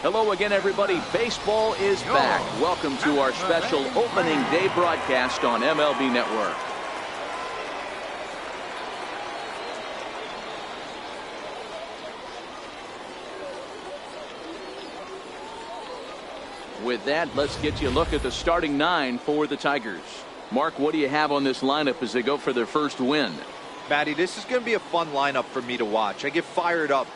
Hello again, everybody. Baseball is back. Welcome to our special opening day broadcast on MLB Network. With that, let's get you a look at the starting nine for the Tigers. Mark, what do you have on this lineup as they go for their first win? Matty, this is going to be a fun lineup for me to watch. I get fired up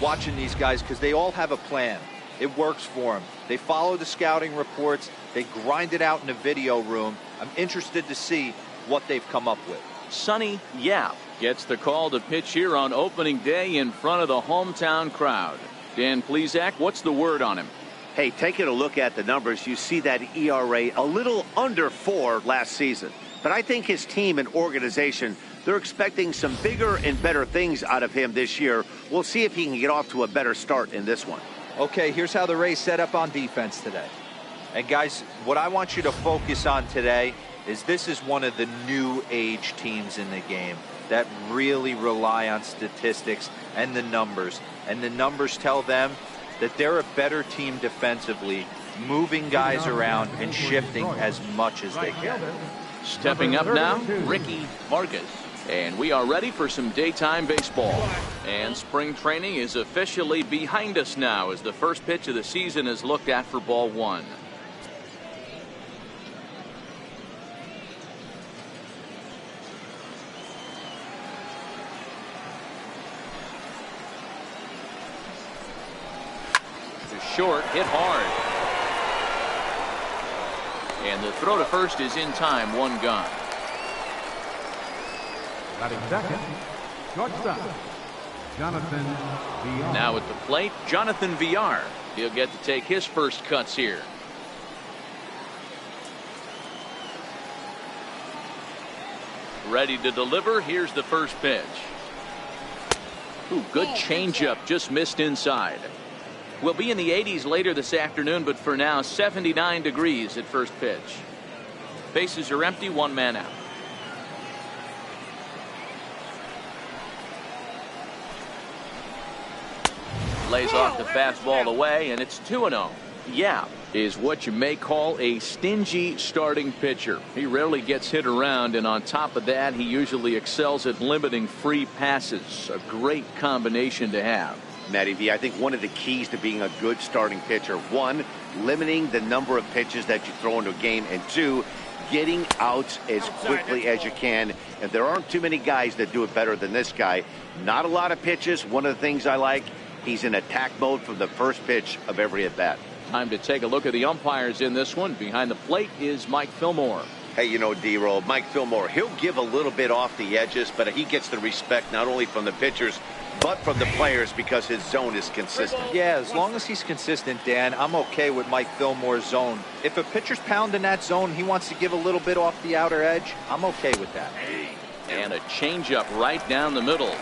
watching these guys because they all have a plan. It works for them. They follow the scouting reports. They grind it out in the video room. I'm interested to see what they've come up with. Sonny Yap gets the call to pitch here on opening day in front of the hometown crowd. Dan Plesac, what's the word on him? Hey, taking a look at the numbers, you see that ERA a little under 4 last season. But I think his team and organization, they're expecting some bigger and better things out of him this year. We'll see if he can get off to a better start in this one. Okay, here's how the Rays set up on defense today. And guys, what I want you to focus on today is this is one of the new age teams in the game that really rely on statistics and the numbers. And the numbers tell them that they're a better team defensively, moving guys around and shifting as much as they can. Stepping up now, Ricky Vargas. And we are ready for some daytime baseball. And spring training is officially behind us now as the first pitch of the season is looked at for ball one. Short, hit hard. And the throw to first is in time, one gone. Batting second, shortstop, Jonathan Villar. Now at the plate, Jonathan Villar. He'll get to take his first cuts here. Ready to deliver. Here's the first pitch. Ooh, good changeup, just missed inside. We'll be in the 80s later this afternoon, but for now, 79 degrees at first pitch. Bases are empty, one man out. Lays off the fastball away, and it's 2-0. Yeah, is what you may call a stingy starting pitcher. He rarely gets hit around, and on top of that, he usually excels at limiting free passes. A great combination to have. Matty V, I think one of the keys to being a good starting pitcher, one, limiting the number of pitches that you throw into a game, and two, getting outs as quickly as you can. And there aren't too many guys that do it better than this guy. Not a lot of pitches. One of the things I like, he's in attack mode from the first pitch of every at bat. Time to take a look at the umpires in this one. Behind the plate is Mike Fillmore. Hey, you know, D-Roll, Mike Fillmore, he'll give a little bit off the edges, but he gets the respect not only from the pitchers, but from the players because his zone is consistent. Yeah, as long as he's consistent, Dan, I'm okay with Mike Fillmore's zone. If a pitcher's pounding that zone, he wants to give a little bit off the outer edge, I'm okay with that. And a changeup right down the middle.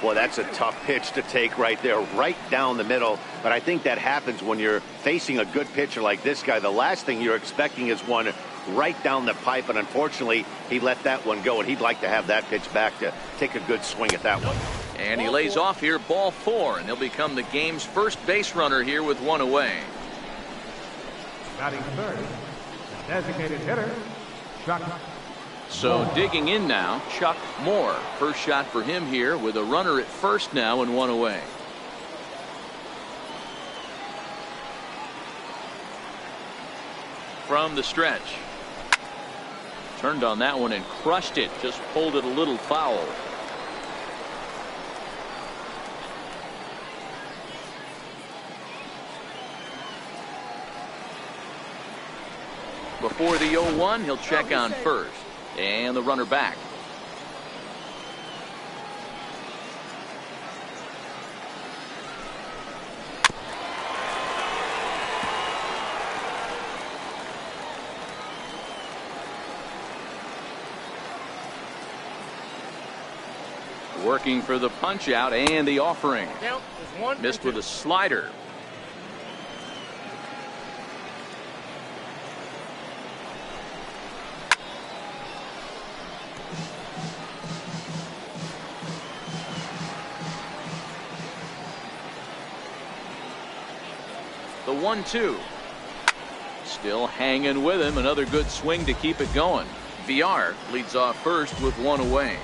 Well, that's a tough pitch to take right there, right down the middle. But I think that happens when you're facing a good pitcher like this guy. The last thing you're expecting is one right down the pipe, and unfortunately, he let that one go, and he'd like to have that pitch back to take a good swing at that one. And he lays off here, ball 4, and he'll become the game's first base runner here with one away. Batting third, the designated hitter, Chuck. So digging in now, Chuck Moore. First shot for him here with a runner at first now and one away. From the stretch. Turned on that one and crushed it. Just pulled it a little foul. Before the 0-1, he'll check on first. And the runner back. Working for the punch out and the offering. Missed with a slider. 1-2. Still hanging with him. Another good swing to keep it going. VR leads off first with one away.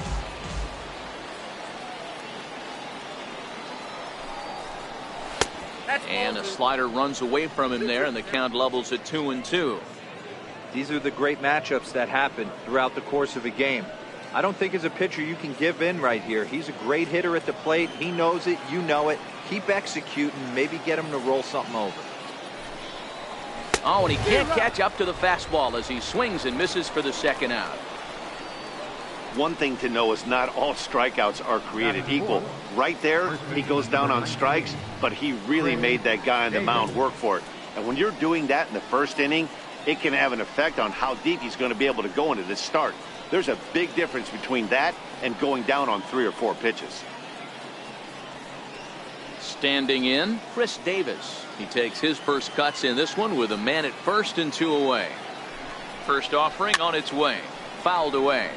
And a slider runs away from him there, and the count levels at 2-2. These are the great matchups that happen throughout the course of a game. I don't think as a pitcher you can give in right here. He's a great hitter at the plate. He knows it. You know it. Keep executing. Maybe get him to roll something over. Oh, and he can't catch up to the fastball as he swings and misses for the second out. One thing to know is not all strikeouts are created equal. Right there, he goes down on strikes, but he really made that guy on the mound work for it. And when you're doing that in the first inning, it can have an effect on how deep he's going to be able to go into this start. There's a big difference between that and going down on 3 or 4 pitches. Standing in, Chris Davis. He takes his first cuts in this one with a man at first and 2 away. First offering on its way. Fouled away.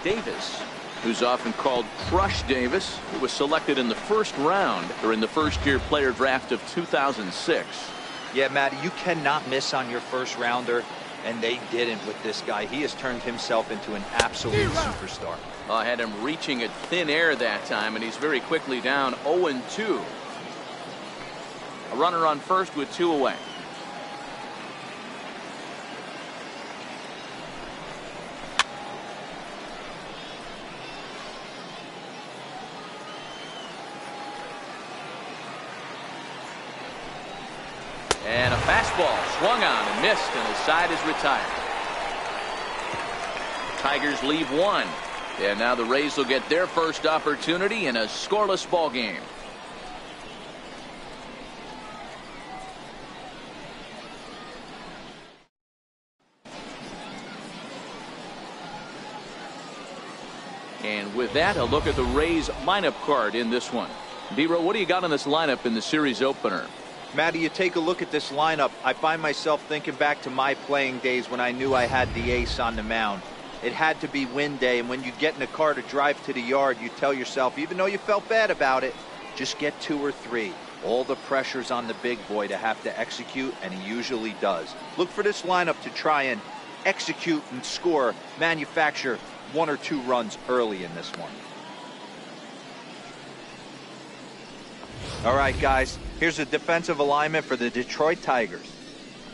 Davis, who's often called Crush Davis, who was selected in the first round during the first-year player draft of 2006. Yeah, Matty, you cannot miss on your first rounder, and they didn't with this guy. He has turned himself into an absolute superstar. I had him reaching at thin air that time, and he's very quickly down 0-2. A runner on first with 2 away. And a fastball swung on and missed, and the side is retired. Tigers leave 1. And now the Rays will get their first opportunity in a scoreless ball game. And with that, a look at the Rays lineup card in this one. D-Row, what do you got on this lineup in the series opener? Matty, you take a look at this lineup. I find myself thinking back to my playing days when I knew I had the ace on the mound. It had to be win day, and when you get in a car to drive to the yard, you tell yourself, even though you felt bad about it, just get 2 or 3. All the pressure's on the big boy to have to execute, and he usually does. Look for this lineup to try and execute and score, manufacture 1 or 2 runs early in this one. All right, guys, here's a defensive alignment for the Detroit Tigers.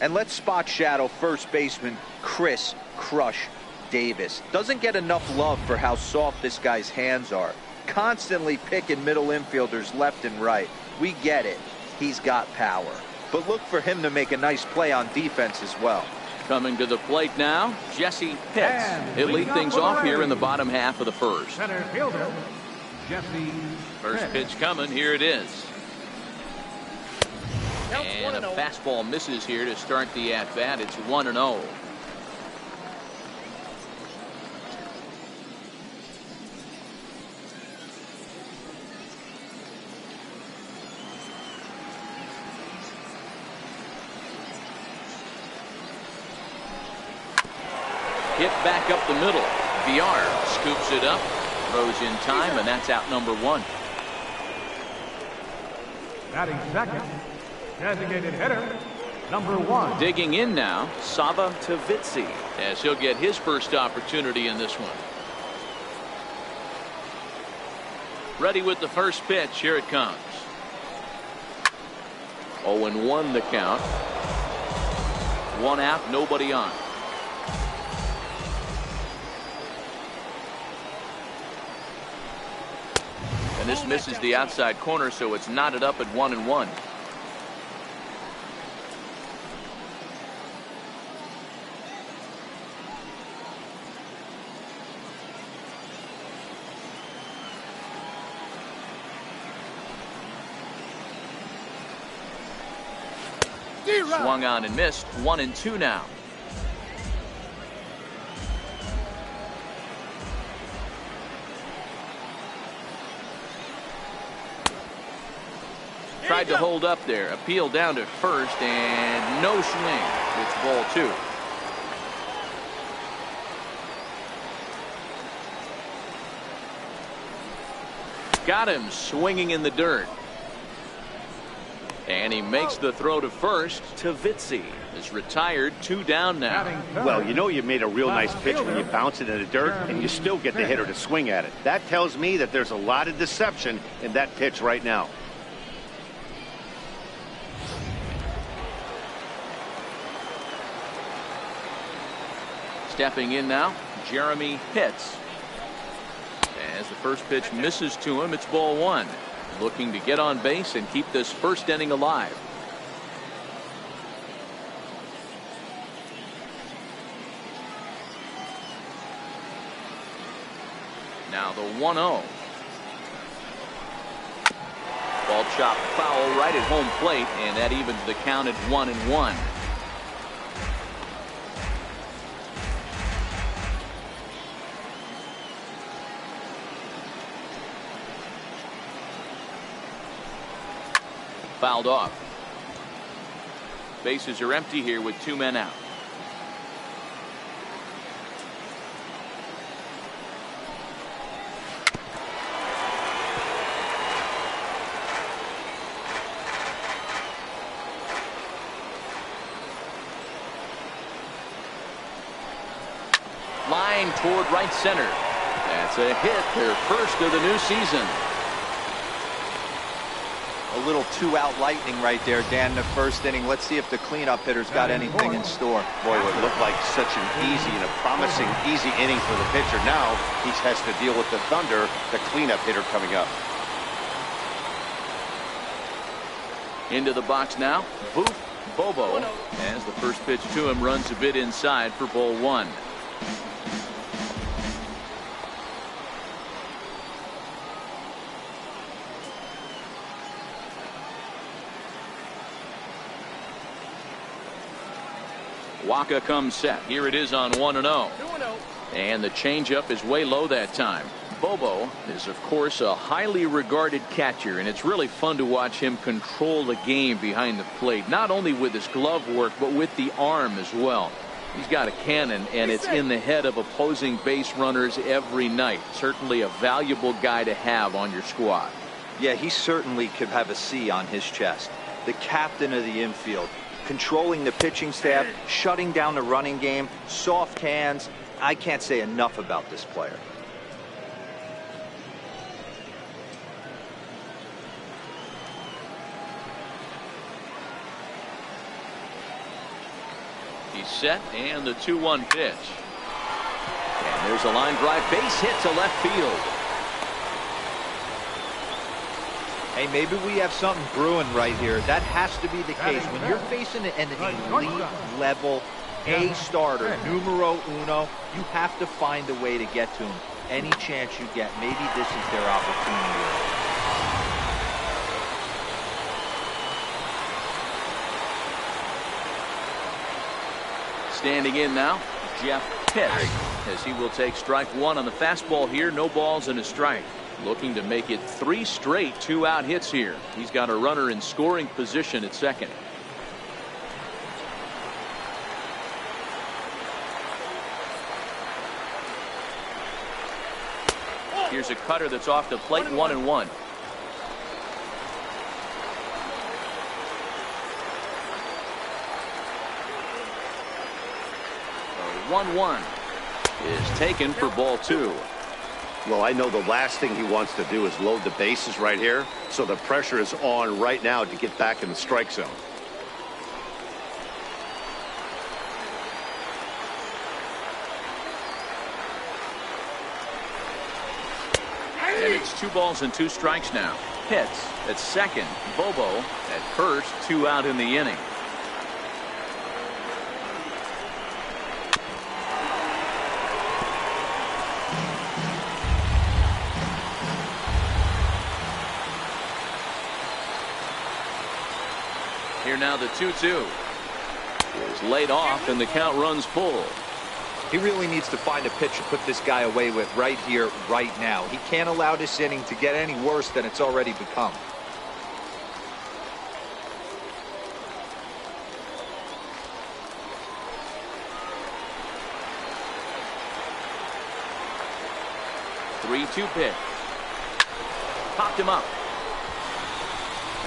And let's spot shadow first baseman Chris Crush Davis. Doesn't get enough love for how soft this guy's hands are. Constantly picking middle infielders left and right. We get it. He's got power. But look for him to make a nice play on defense as well. Coming to the plate now, Jesse Pitts. He'll lead things off here in the bottom half of the first. Center fielder, Jesse First Pitts. pitch coming. Here it is. And a fastball misses here to start the at-bat. It's 1-0. Hit back up the middle. VR scoops it up, throws in time, and that's out number 1. Batting second, designated hitter, number 1. Digging in now, Sava Tavitsi, as he'll get his first opportunity in this one. Ready with the first pitch. Here it comes. 0-1 the count. 1 out, nobody on. And this misses the outside corner, so it's knotted up at 1-1. Swung on and missed. 1-2 now. Tried to hold up there. Appeal down to first, and no swing. It's ball 2. Got him swinging in the dirt. And he makes the throw to first. Tavitzi is retired, 2 down now. Well, you know you made a real nice pitch when you bounce it in the dirt and you still get the hitter to swing at it. That tells me that there's a lot of deception in that pitch right now. Stepping in now, Jeremy Pitts. As the first pitch misses to him, it's ball 1. Looking to get on base and keep this first inning alive. Now the 1-0. Ball chopped foul right at home plate, and that evens the count at 1-1. Fouled off. Bases are empty here with 2 men out. Line toward right center. That's a hit, their first of the new season. A little 2-out lightning right there, Dan, in the first inning. Let's see if the cleanup hitter's got anything in store. Boy, it looked like such an easy and a promising easy inning for the pitcher. Now he has to deal with the Thunder, the cleanup hitter coming up. Into the box now, Boof Bobo, as the first pitch to him runs a bit inside for ball 1. Waka comes set. Here it is on 1-0. And the changeup is way low that time. Bobo is, of course, a highly regarded catcher, and it's really fun to watch him control the game behind the plate, not only with his glove work, but with the arm as well. He's got a cannon, and it's in the head of opposing base runners every night. Certainly a valuable guy to have on your squad. Yeah, he certainly could have a C on his chest. The captain of the infield. Controlling the pitching staff, shutting down the running game, soft hands. I can't say enough about this player. He's set, and the 2-1 pitch. And there's a line drive, base hit to left field. Hey, maybe we have something brewing right here. That has to be the case. When you're facing an elite level A starter, numero uno, you have to find a way to get to him. Any chance you get, maybe this is their opportunity. Standing in now, Jeff Pitts, as he will take strike 1 on the fastball here. No balls and a strike. Looking to make it 3 straight 2-out hits here. He's got a runner in scoring position at second. Here's a cutter that's off the plate, 1-1. 1-1 is taken for ball 2. Well, I know the last thing he wants to do is load the bases right here, so the pressure is on right now to get back in the strike zone. And it's 2 balls and 2 strikes now. Pitts at second, Bobo at first, 2 out in the inning. Here now the 2-2 is laid off and the count runs full. He really needs to find a pitch to put this guy away with right here, right now. He can't allow this inning to get any worse than it's already become. Three-two pitch. Popped him up.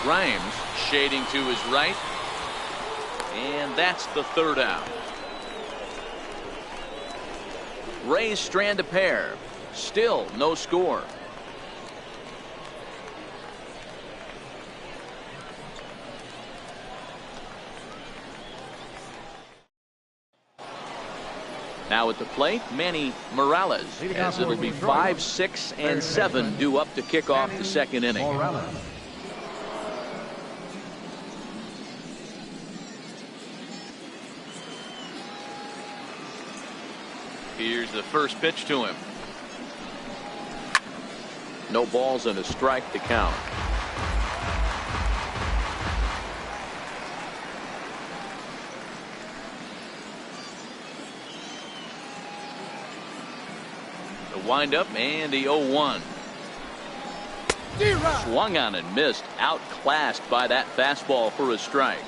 Grimes shading to his right. And that's the third out. Rays strand a pair. Still no score. Now at the plate, Manny Morales, as it'll be 5, 6, and 7 due up to kick off the second inning. Here's the first pitch to him. No balls and a strike to count. The windup and the 0-1. Swung on and missed. Outclassed by that fastball for a strike.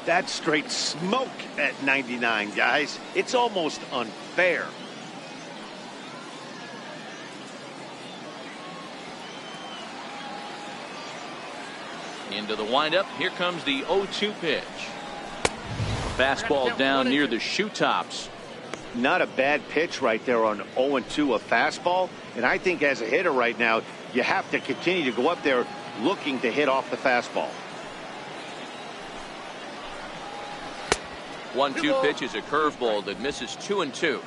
That's straight smoke at 99, guys. It's almost unfair. Into the windup. Here comes the 0-2 pitch. Fastball down near the shoe tops. Not a bad pitch right there on 0-2, a fastball. And I think as a hitter right now, you have to continue to go up there looking to hit off the fastball. 1-2 pitch is a curveball that misses 2-2.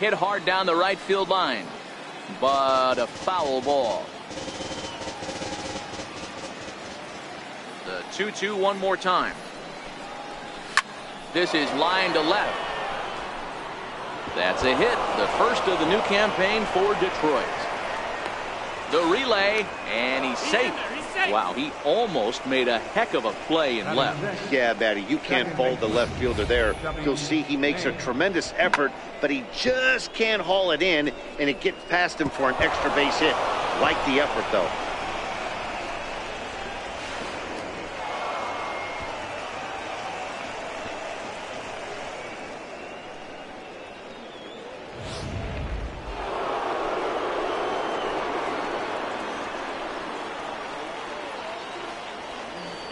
Hit hard down the right field line, but a foul ball. The 2-2 one more time. This is line to left. That's a hit, the first of the new campaign for Detroit. The relay, and he's safe. Wow, he almost made a heck of a play in left. Yeah, Batty, you can't fold the left fielder there. You'll see he makes a tremendous effort, but he just can't haul it in, and it gets past him for an extra base hit. Like the effort, though.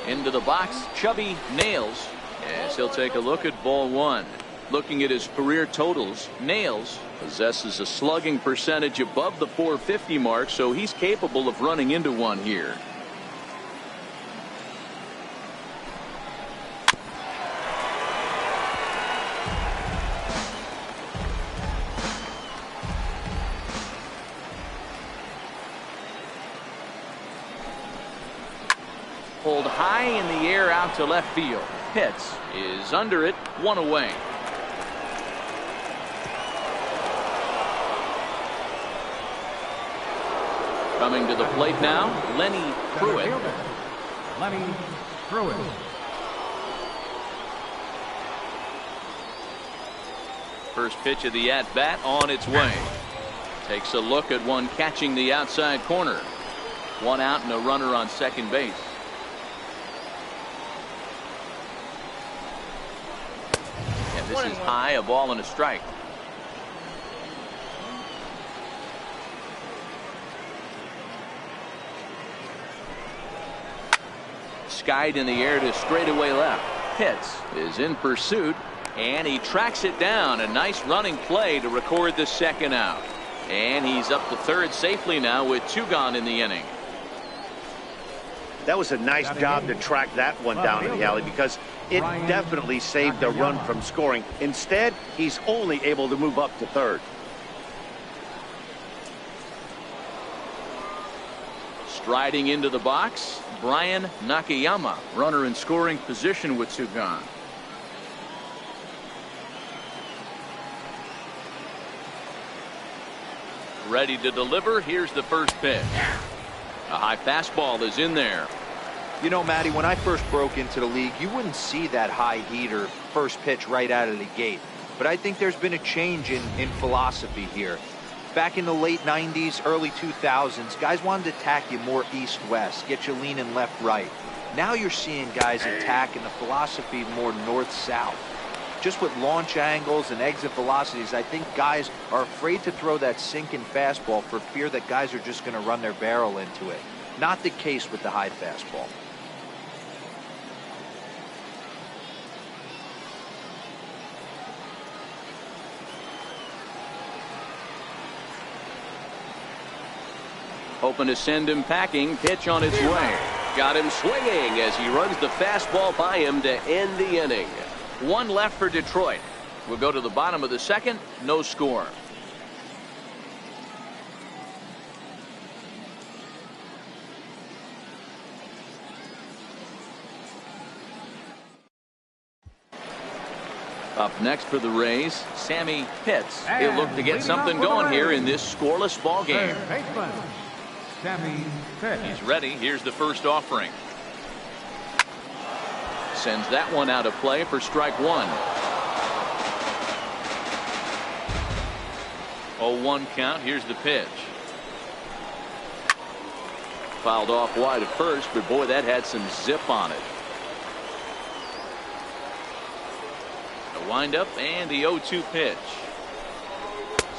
Into the box, Chubby Nails, as he'll take a look at ball one. Looking at his career totals, Nails possesses a slugging percentage above the .450 mark, so he's capable of running into one here. Pulled high in the air out to left field. Pitts is under it, one away. Coming to the plate now, Lenny Pruitt. Lenny Pruitt. First pitch of the at-bat on its way. Takes a look at one catching the outside corner. One out and a runner on second base. This is high, a ball and a strike. Skied in the air to straightaway left. Pitts is in pursuit, and he tracks it down. A nice running play to record the second out. And he's up to third safely now with two gone in the inning. That was a nice job to track that one down in the alley, because it definitely saved the run from scoring. Instead, he's only able to move up to third. Striding into the box, Brian Nakayama, runner in scoring position with two gone. Ready to deliver. Here's the first pitch. A high fastball is in there. You know, Matty, when I first broke into the league, you wouldn't see that high heater first pitch right out of the gate. But I think there's been a change in philosophy here. Back in the late 90s, early 2000s, guys wanted to attack you more east-west, get you leaning left-right. Now you're seeing guys attack in the philosophy more north-south. just with launch angles and exit velocities, I think guys are afraid to throw that sinking fastball for fear that guys are just going to run their barrel into it. Not the case with the high fastball. Hoping to send him packing. Pitch on its way. Got him swinging as he runs the fastball by him to end the inning. One left for Detroit. We'll go to the bottom of the second. No score. Up next for the Rays, Sammy Pitts. He'll look to get something going here in this scoreless ball game. Sammy Pitts. He's ready. Here's the first offering. Sends that one out of play for strike one. 0-1 count. Here's the pitch. Fouled off wide at first, but boy, that had some zip on it. The windup and the 0-2 pitch.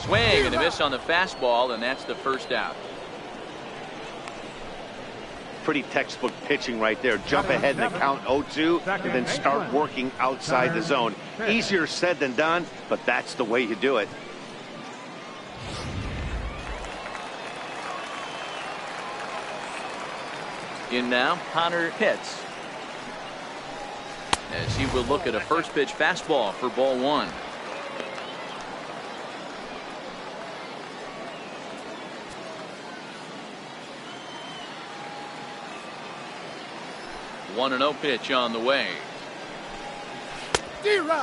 Swing and a miss on the fastball, and that's the first out. Pretty textbook pitching right there. Jump ahead in the count 0-2 and then start working outside the zone. Easier said than done, but that's the way you do it. In now, Connor Pitts. As he will look at a first pitch fastball for ball one. One and 0 pitch on the way.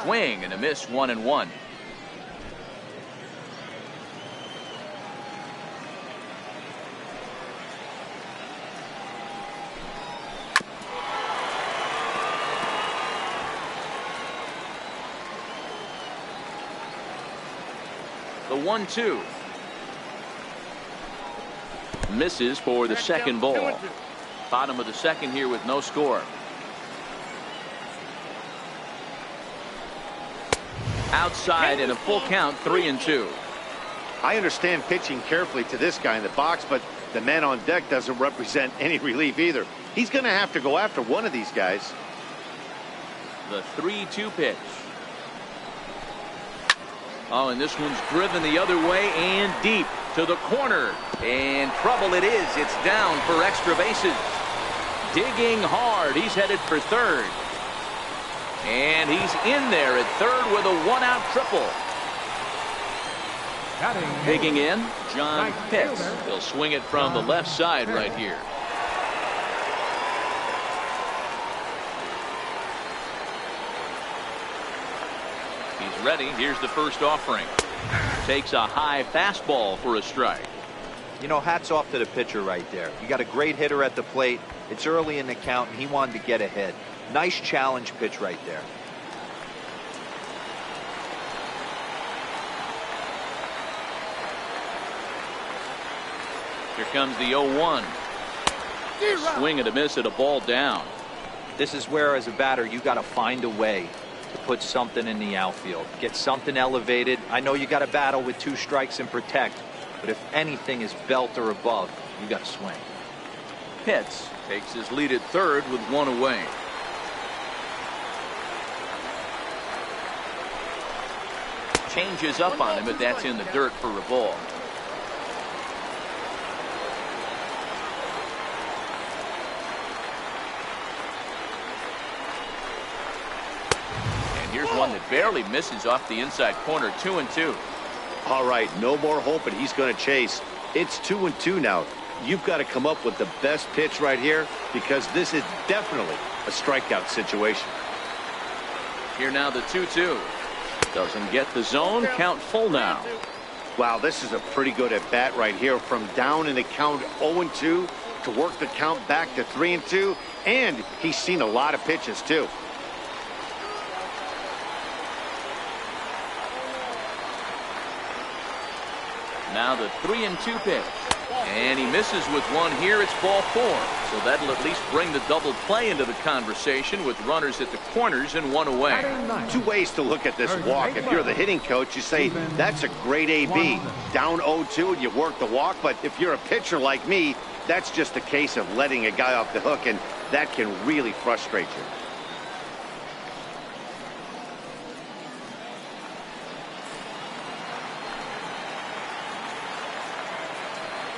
Swing and a miss. 1-1. The 1-2 misses for the second ball. Bottom of the second here with no score. Outside in a full count, 3-2. I understand pitching carefully to this guy in the box, but the man on deck doesn't represent any relief either. He's going to have to go after one of these guys. The 3-2 pitch. Oh, and this one's driven the other way and deep to the corner. And trouble it is. It's down for extra bases. Digging hard. He's headed for third. And he's in there at third with a one-out triple. Digging in, John Pitts. He'll swing it from the left side right here. He's ready. Here's the first offering. Takes a high fastball for a strike. You know, hats off to the pitcher right there. You got a great hitter at the plate. It's early in the count, and he wanted to get ahead. Nice challenge pitch right there. Here comes the 0-1. Swing and a miss at a ball down. This is where, as a batter, you got to find a way to put something in the outfield. Get something elevated. I know you got to battle with 2 strikes and protect, but if anything is belt or above, you got to swing. Pitts takes his lead at third with 1 away. Changes up on him, but that's in the dirt for a ball. And here's one that barely misses off the inside corner. 2-2. All right, no more hoping he's going to chase. It's 2-2 now. You've got to come up with the best pitch right here because this is definitely a strikeout situation. Here now the 2-2. Doesn't get the zone. Count full now. Wow, this is a pretty good at bat right here from down in the count 0-2 to work the count back to 3-2, and he's seen a lot of pitches too. Now the 3-2 pitch. And he misses with one here. It's ball 4. So that'll at least bring the double play into the conversation with runners at the corners and one away. Two ways to look at this walk. If you're the hitting coach, you say, that's a great AB. Down 0-2 and you work the walk. But if you're a pitcher like me, that's just a case of letting a guy off the hook, and that can really frustrate you.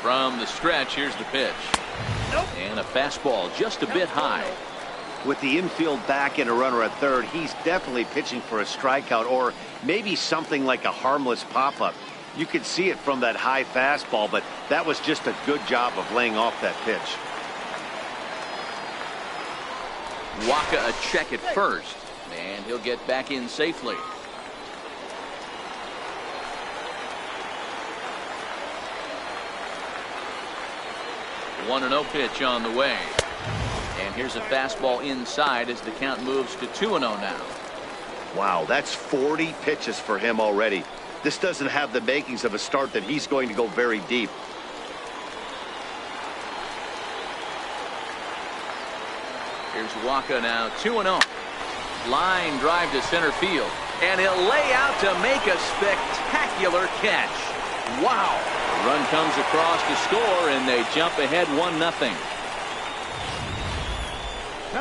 From the stretch, here's the pitch. And a fastball just a bit high. With the infield back and a runner at third, he's definitely pitching for a strikeout or maybe something like a harmless pop-up. You could see it from that high fastball, but that was just a good job of laying off that pitch. Wacha a check at first, and he'll get back in safely. One 1-0 pitch on the way. And here's a fastball inside as the count moves to 2-0 now. Wow, that's 40 pitches for him already. This doesn't have the makings of a start that he's going to go very deep. Here's Wacha now, 2-0. Line drive to center field. And he'll lay out to make a spectacular catch. Wow. The run comes across to score, and they jump ahead 1-0.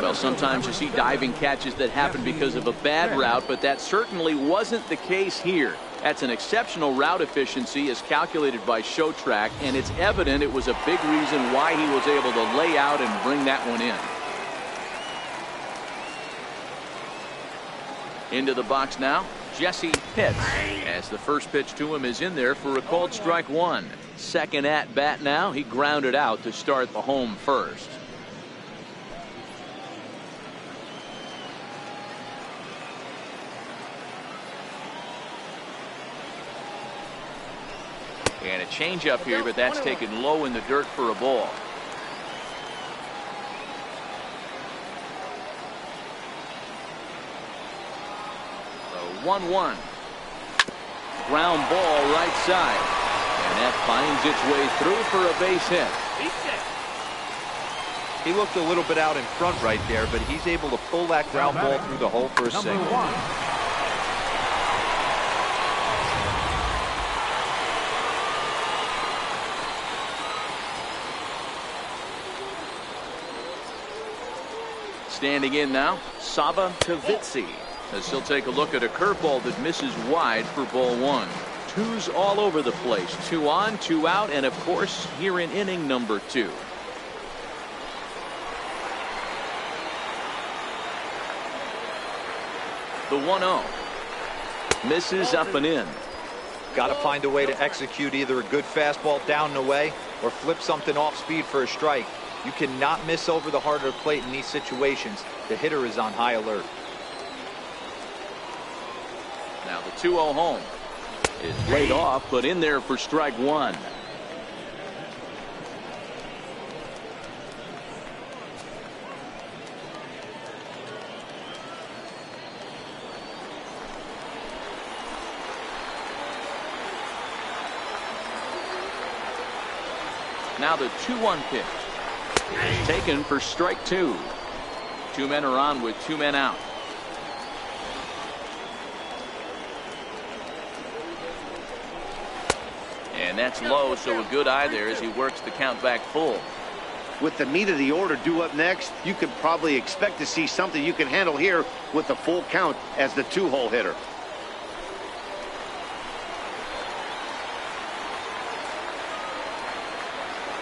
Well, sometimes you see diving catches that happen because of a bad route, but that certainly wasn't the case here. That's an exceptional route efficiency as calculated by ShowTrack, and it's evident it was a big reason why he was able to lay out and bring that one in. Into the box now, Jesse Pitts, as the first pitch to him is in there for a called strike 1. Second at bat now, he grounded out to start the home first. And a changeup here, but that's taken low in the dirt for a ball. So 1-1. Ground ball right side. And that finds its way through for a base hit. He looked a little bit out in front right there, but he's able to pull that ground ball through the hole for a single. Standing in now, Saba Tavitsi, as he'll take a look at a curveball that misses wide for ball 1. Twos all over the place. 2 on, 2 out, and of course here in inning number 2. The 1-0 misses up and in. Got to find a way to execute either a good fastball down and away or flip something off speed for a strike. You cannot miss over the heart of the plate in these situations. The hitter is on high alert. Now the 2-0 home is laid off, but in there for strike 1. Now the 2-1 pitch. It's taken for strike 2. 2 men are on with 2 men out. And that's low, so a good eye there as he works the count back full. With the meat of the order due up next, you could probably expect to see something you can handle here with the full count as the 2-hole hitter.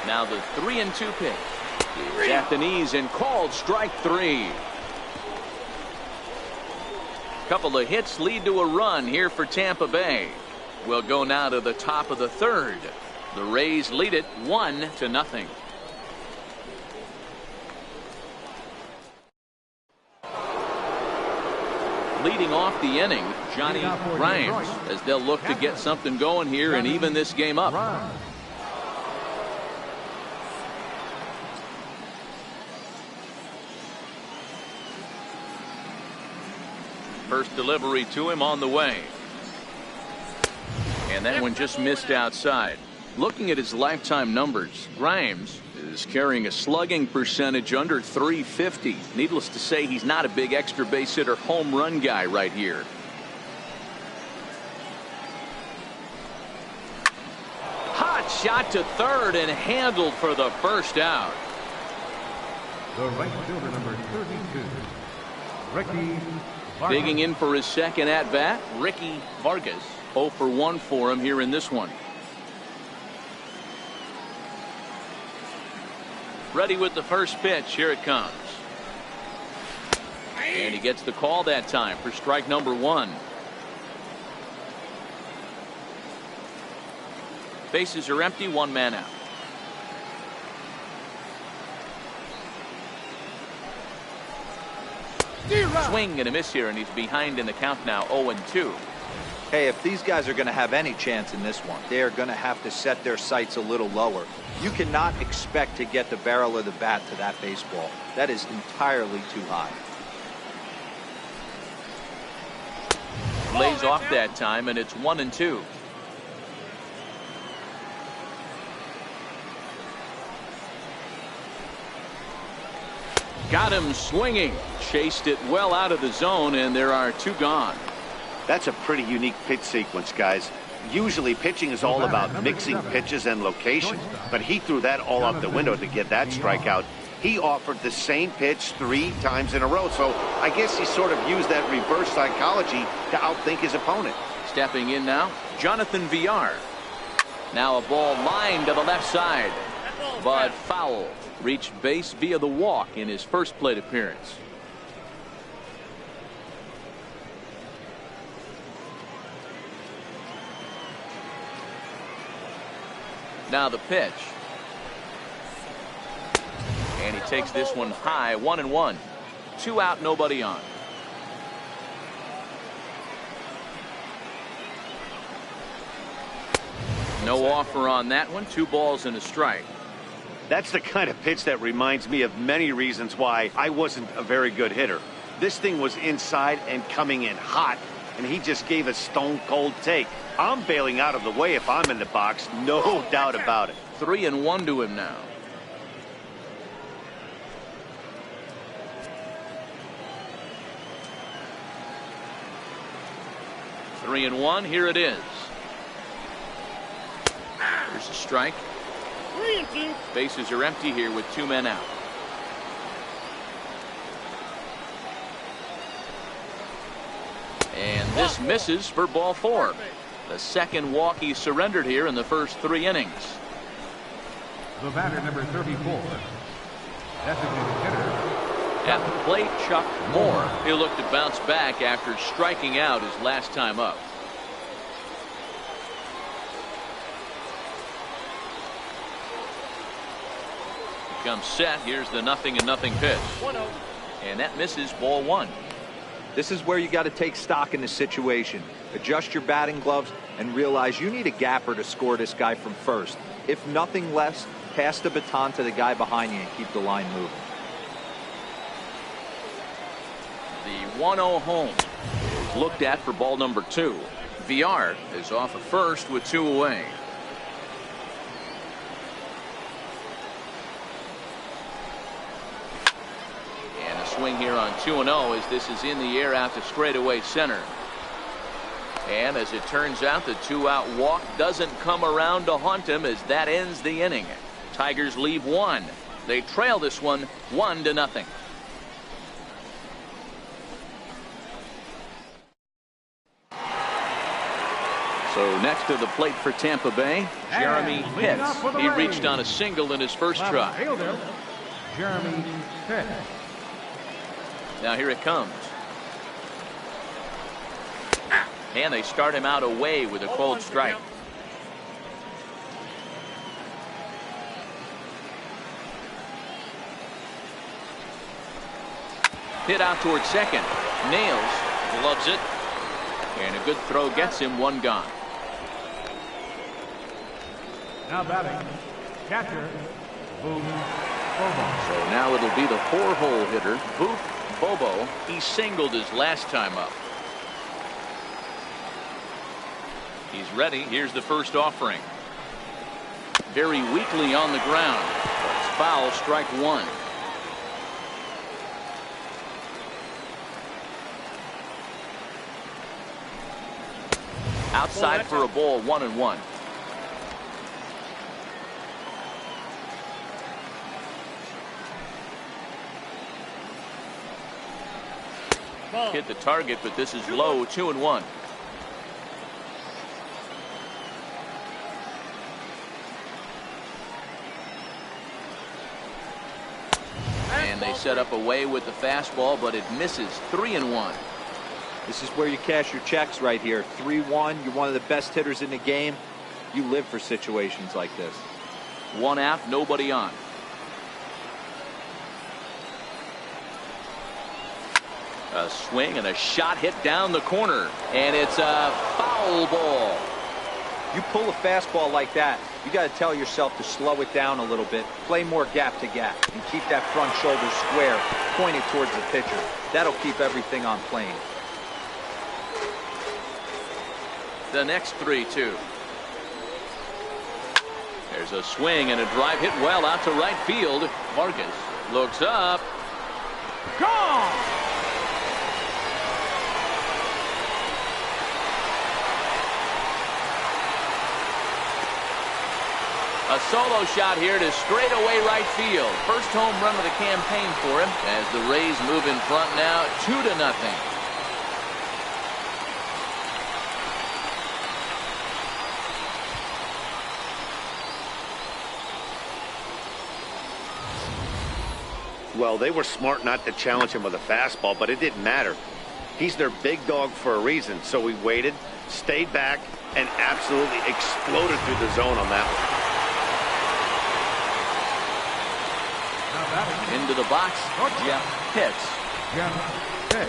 Now the 3-2 pitch. He's at the knees and called strike 3. Couple of hits lead to a run here for Tampa Bay. We'll go now to the top of the 3rd. The Rays lead it 1-0. Leading off the inning, Johnny Grimes, as they'll look to get something going here and even this game up. First delivery to him on the way. And that one just missed outside. Looking at his lifetime numbers, Grimes is carrying a slugging percentage under .350. Needless to say, he's not a big extra base hitter home run guy right here. Hot shot to third and handled for the first out. The right fielder, number 32, Ricky Vargas. Digging in for his second at bat, Ricky Vargas. 0 for 1 for him here in this one. Ready with the first pitch. Here it comes. And he gets the call that time for strike number 1. Bases are empty, 1 man out. Swing and a miss here, and he's behind in the count now, 0-2. Hey, if these guys are going to have any chance in this one, they are going to have to set their sights a little lower. You cannot expect to get the barrel of the bat to that baseball. That is entirely too high. Lays off that time, and it's 1-2. Got him swinging. Chased it well out of the zone, and there are 2 gone. That's a pretty unique pitch sequence, guys. Usually pitching is all about mixing pitches and location, but he threw that all out the window to get that strikeout. He offered the same pitch 3 times in a row, so I guess he sort of used that reverse psychology to outthink his opponent. Stepping in now, Jonathan Villar. Now a ball lined to the left side, but foul. Reached base via the walk in his first plate appearance. Now the pitch. And he takes this one high, 1-1. 2 out, nobody on. No offer on that one. 2 balls and a strike. That's the kind of pitch that reminds me of many reasons why I wasn't a very good hitter. This thing was inside and coming in hot, and he just gave a stone-cold take. I'm bailing out of the way if I'm in the box, no doubt about it. 3-1 to him now. Three and 1. Here it is. Here's a strike. 3-2. Bases are empty here with 2 men out. And this misses for ball 4. The second walk he surrendered here in the first 3 innings. The batter, number 34, designated hitter. At the plate, Chuck Moore. He'll look to bounce back after striking out his last time up. Comes set. Here's the 0-0 pitch. 1-0. And that misses, ball 1. This is where you got to take stock in the situation. Adjust your batting gloves and realize you need a gapper to score this guy from first. If nothing less, pass the baton to the guy behind you and keep the line moving. The 1-0 home is looked at for ball number 2. Villar is off at first with 2 away. Swing here on 2-0 as this is in the air out to straightaway center. And as it turns out, the 2-out walk doesn't come around to haunt him as that ends the inning. Tigers leave 1. They trail this one 1-0. So next to the plate for Tampa Bay, Jeremy Pitts. He reached on a single in his first try. Fielder, Jeremy Pitts. Now here it comes. And they start him out away with a cold strike. Hit out towards second. Nails. Gloves it. And a good throw gets him, 1 gone. Now batting, catcher, Boom Bobo. So now it'll be the 4-hole hitter, Booth Bobo. He singled his last time up. He's ready. Here's the first offering. very weakly on the ground. It's foul, strike one. Outside for a ball, 1-1. Hit the target, but this is low, 2-1. And they set up away with the fastball, but it misses, 3-1. This is where you cash your checks right here. 3-1. You're one of the best hitters in the game. You live for situations like this. One out, nobody on. A swing and a shot hit down the corner, and it's a foul ball. You pull a fastball like that, you got to tell yourself to slow it down a little bit, play more gap to gap, and keep that front shoulder square, pointed towards the pitcher. That'll keep everything on plane. The next 3-2. There's a swing and a drive hit well out to right field. Vargas looks up. Gone! A solo shot here to straightaway right field. First home run of the campaign for him as the Rays move in front now, 2-0. Well, they were smart not to challenge him with a fastball, but it didn't matter. He's their big dog for a reason, so we waited, stayed back, and absolutely exploded through the zone on that one. Into the box, Jeff Pitts.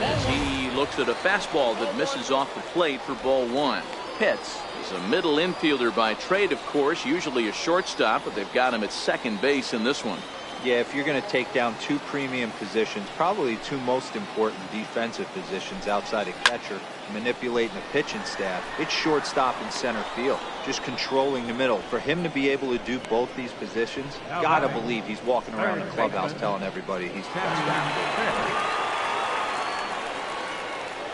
As he looks at a fastball that misses off the plate for ball one. Pitts is a middle infielder by trade, of course, usually a shortstop, but they've got him at second base in this one. Yeah, if you're going to take down two premium positions, probably two most important defensive positions outside of catcher, manipulating the pitching staff, it's shortstop and center field, just controlling the middle. For him to be able to do both these positions, gotta believe he's walking around the clubhouse telling everybody he's the best guy.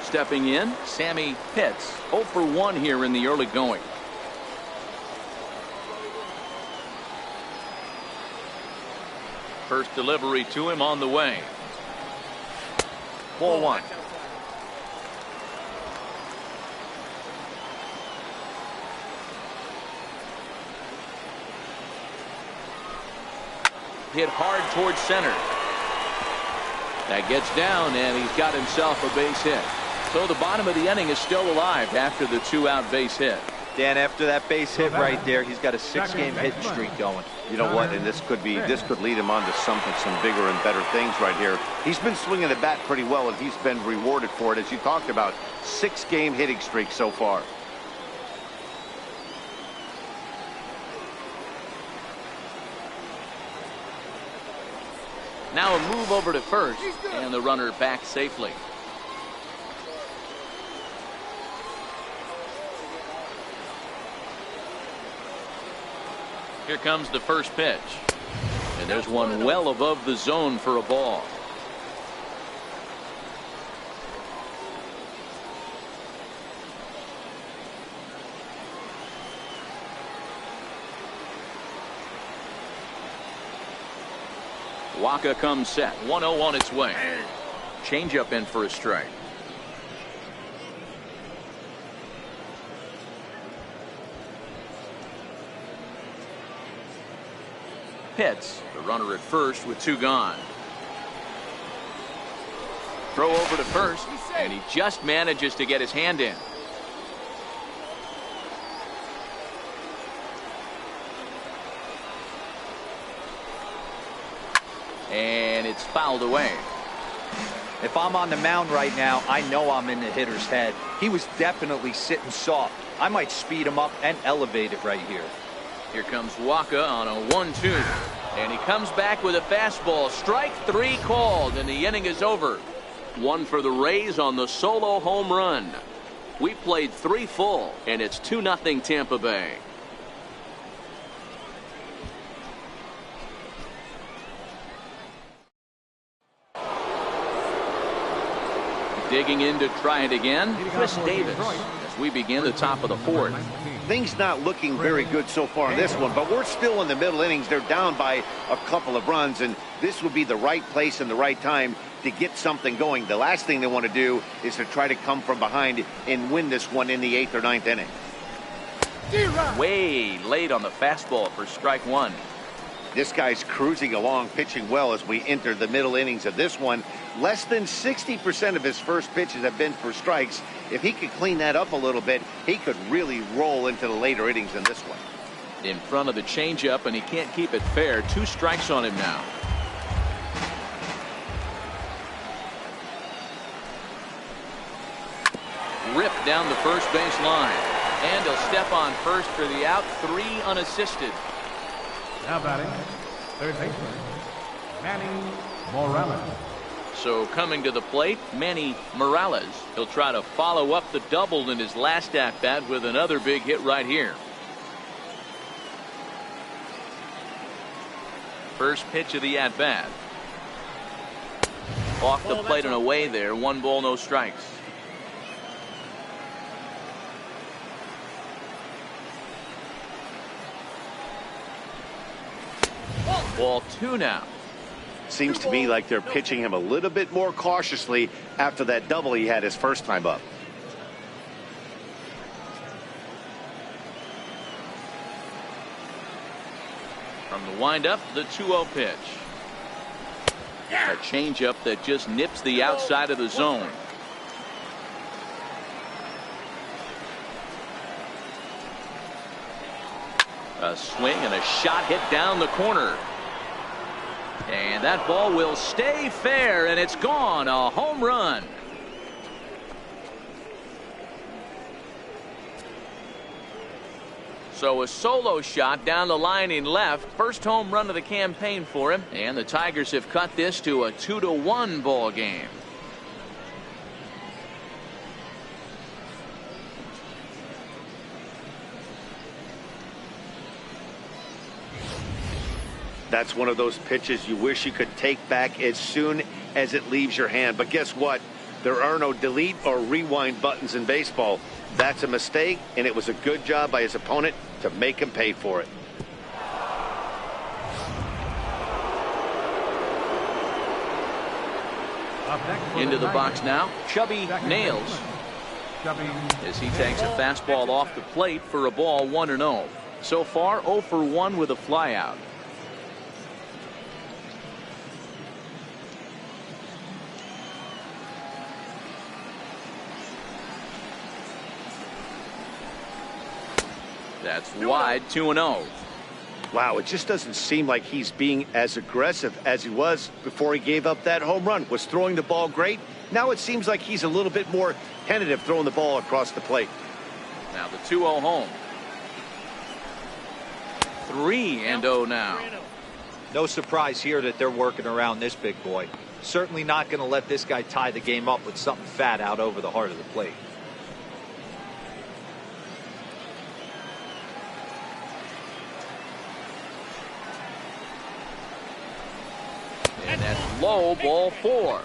Stepping in, Sammy Pitts, 0 for 1 here in the early going. First delivery to him on the way. Ball one. Hit hard towards center. That gets down, and he's got himself a base hit. So the bottom of the inning is still alive after the 2-out base hit. Dan, after that base hit right there, he's got a 6-game hitting streak going. You know what? And this could lead him on to some bigger and better things right here. He's been swinging the bat pretty well, and he's been rewarded for it, as you talked about. 6-game hitting streak so far. Now a move over to first, and the runner back safely. Here comes the first pitch. And there's one well above the zone for a ball. Waka comes set. 1-0 on its way. Changeup in for a strike. Pitts, the runner at first with 2 gone. Throw over to first, and he just manages to get his hand in. And it's fouled away. If I'm on the mound right now, I know I'm in the hitter's head. He was definitely sitting soft. I might speed him up and elevate it right here. Here comes Waka on a 1-2. And he comes back with a fastball. Strike 3 called, and the inning is over. 1 for the Rays on the solo home run. We played 3 full, and it's 2-0 Tampa Bay. Digging in to try it again, Chris Davis, as we begin the top of the fourth. Things not looking very good so far in this one, but we're still in the middle innings. They're down by a couple of runs, and this would be the right place and the right time to get something going. The last thing they want to do is to try to come from behind and win this one in the 8th or 9th inning. Way late on the fastball for strike one. This guy's cruising along, pitching well as we enter the middle innings of this one. Less than 60% of his first pitches have been for strikes. If he could clean that up a little bit, he could really roll into the later innings in this one. In front of the changeup, and he can't keep it fair. 2 strikes on him now. Ripped down the first base line. And he'll step on first for the out. 3 unassisted. Now batting, third baseman, Manny Morales. So coming to the plate, Manny Morales. He'll try to follow up the double in his last at-bat with another big hit right here. First pitch of the at-bat. Off the plate and away there. 1 ball, no strikes. Ball 2 now. Seems to me like they're pitching him a little bit more cautiously after that double he had his first time up. From the windup, the 2-0 pitch. A changeup that just nips the outside of the zone. A swing and a shot hit down the corner. And that ball will stay fair, and it's gone. A home run. So a solo shot down the line in left. First home run of the campaign for him. And the Tigers have cut this to a 2-1 ball game. That's one of those pitches you wish you could take back as soon as it leaves your hand. But guess what? There are no delete or rewind buttons in baseball. That's a mistake, and it was a good job by his opponent to make him pay for it. Into the box now, Chubby Nails. As he takes a fastball off the plate for a ball, 1-0. So far, 0 for 1 with a flyout. That's wide, 2-0. Wow, it just doesn't seem like he's being as aggressive as he was before he gave up that home run. Was throwing the ball great. Now it seems like he's a little bit more tentative throwing the ball across the plate. Now the 2-0 home. 3-0 now. No surprise here that they're working around this big boy. Certainly not going to let this guy tie the game up with something fat out over the heart of the plate. And that's low, ball 4.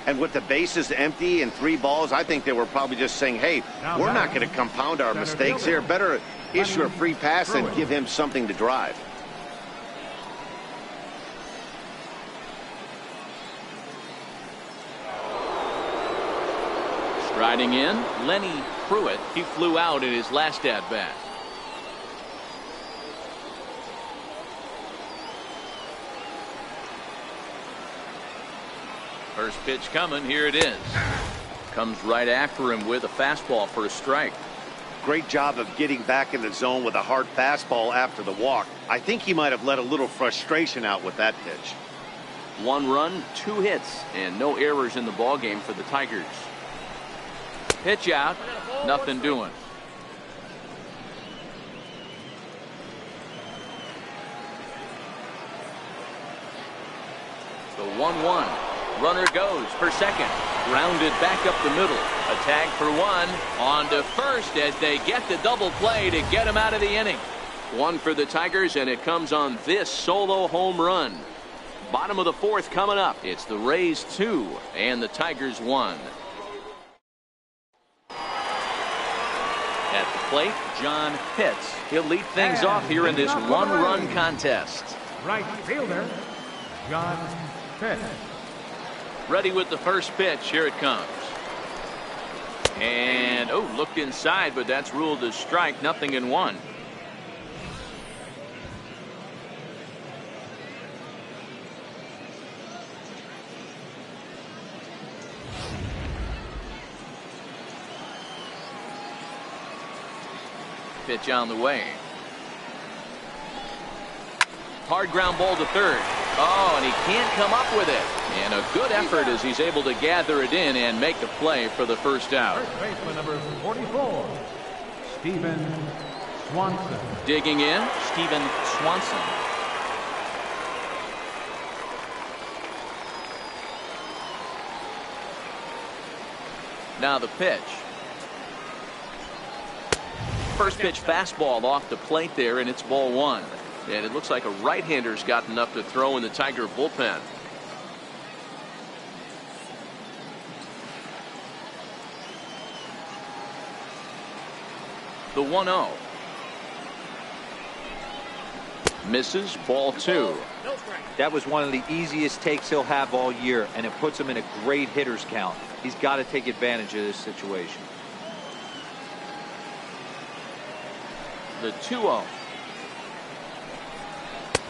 And with the bases empty and 3 balls, I think they were probably just saying, hey, we're not going to compound our mistakes here. Better issue a free pass and give him something to drive. Striding in, Lenny Pruitt. He flew out in his last at-bat. First pitch coming. Here it is. Comes right after him with a fastball for a strike. Great job of getting back in the zone with a hard fastball after the walk. I think he might have let a little frustration out with that pitch. 1 run, 2 hits, and no errors in the ball game for the Tigers. Pitch out, nothing doing. The 1-1. Runner goes for second. Grounded back up the middle. A tag for 1. On to first as they get the double play to get him out of the inning. 1 for the Tigers, and it comes on this solo home run. Bottom of the fourth coming up. It's the Rays 2 and the Tigers 1. At the plate, John Pitts. He'll lead things off here in this one-run contest. Right fielder, John Pitts. Ready with the first pitch. Here it comes. And, oh, looked inside, but that's ruled a strike. 0-1. Pitch on the way. Hard ground ball to third. Oh, and he can't come up with it. And a good effort as he's able to gather it in and make the play for the first out. First baseman number 44, Stephen Swanson. Digging in, Stephen Swanson. Now the pitch. First pitch fastball off the plate there, and it's ball 1. And it looks like a right-hander's got enough to throw in the Tiger bullpen. The 1-0. Misses, ball 2. That was one of the easiest takes he'll have all year, and it puts him in a great hitter's count. He's got to take advantage of this situation. The 2-0.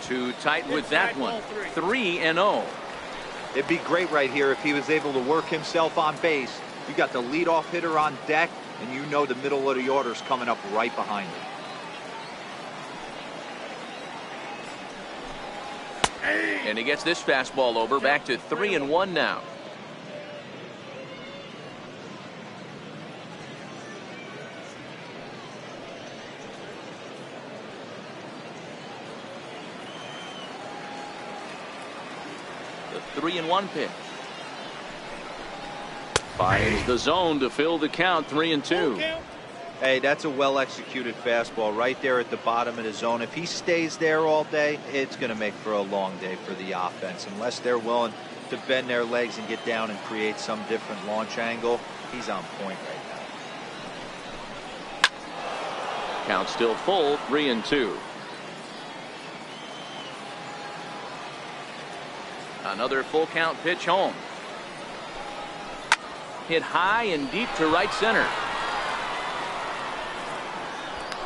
Too tight with that one. 3-0. It'd be great right here if he was able to work himself on base. You got the leadoff hitter on deck, and you know the middle of the order's coming up right behind him. And he gets this fastball over. Back to 3-1 now. The 3-1 pitch. Finds the zone to fill the count. 3-2. Hey, that's a well-executed fastball right there at the bottom of the zone. If he stays there all day, it's going to make for a long day for the offense. Unless they're willing to bend their legs and get down and create some different launch angle, he's on point right now. Count still full. 3-2. Another full count pitch home. Hit high and deep to right center.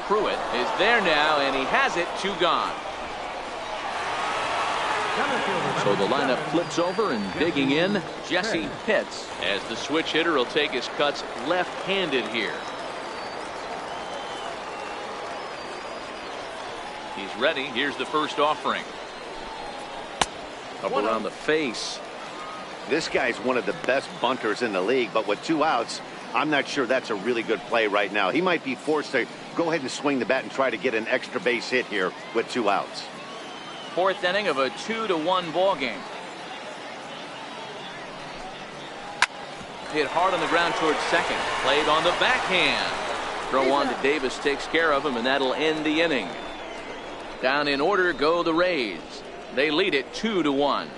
Pruitt is there now, and he has it. 2 gone. So the lineup flips over, and digging in, Jesse Pitts, as the switch hitter will take his cuts left-handed here. He's ready. Here's the first offering. Up around the face. This guy's one of the best bunters in the league, but with 2 outs, I'm not sure that's a really good play right now. He might be forced to go ahead and swing the bat and try to get an extra base hit here with 2 outs. 4th inning of a 2-1 ball game. Hit hard on the ground towards second. Played on the backhand. Throw on to Davis takes care of him, and that'll end the inning. Down in order go the Rays. They lead it 2-1.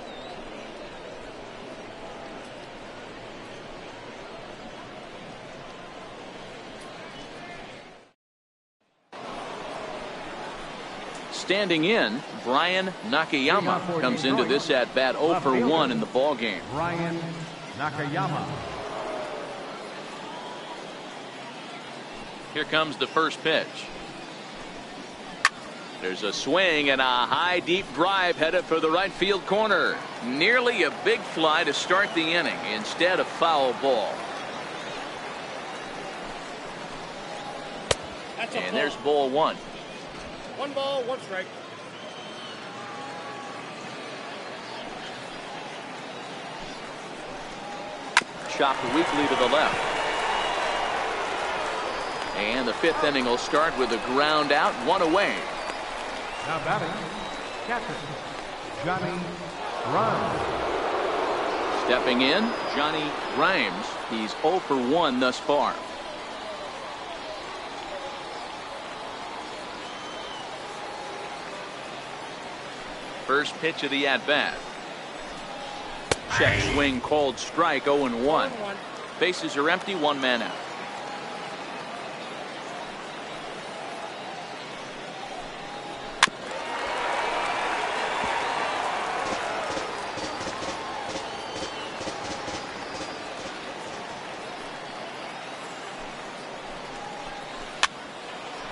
Standing in, Brian Nakayama comes into this at bat 0 for 1 in the ball game. Brian Nakayama. Here comes the first pitch. There's a swing and a high deep drive headed for the right field corner. Nearly a big fly to start the inning. Instead, a foul ball. And there's ball 1. 1 ball, 1 strike. Chopped weakly to the left. And the 5th inning will start with a ground out, 1 away. Now batting, catcher, Johnny Grimes. Stepping in, Johnny Grimes. He's 0 for 1 thus far. First pitch of the at-bat. Check swing called strike. 0-1. Bases are empty. One man out.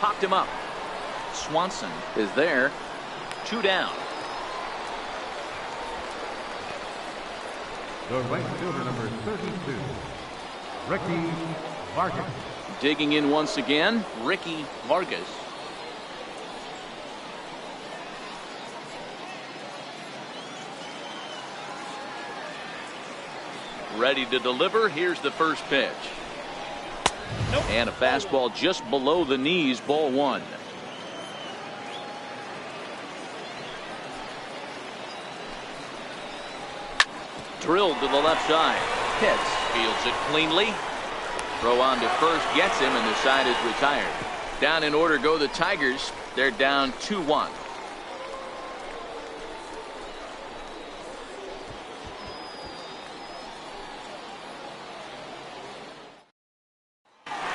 Popped him up. Swanson is there. 2 down. The right fielder, number 32, Ricky Vargas. Digging in once again, Ricky Vargas. Ready to deliver. Here's the first pitch. And a fastball just below the knees. Ball 1. Drilled to the left side. Hits. Fields it cleanly. Throw on to first. Gets him, and the side is retired. Down in order go the Tigers. They're down 2-1.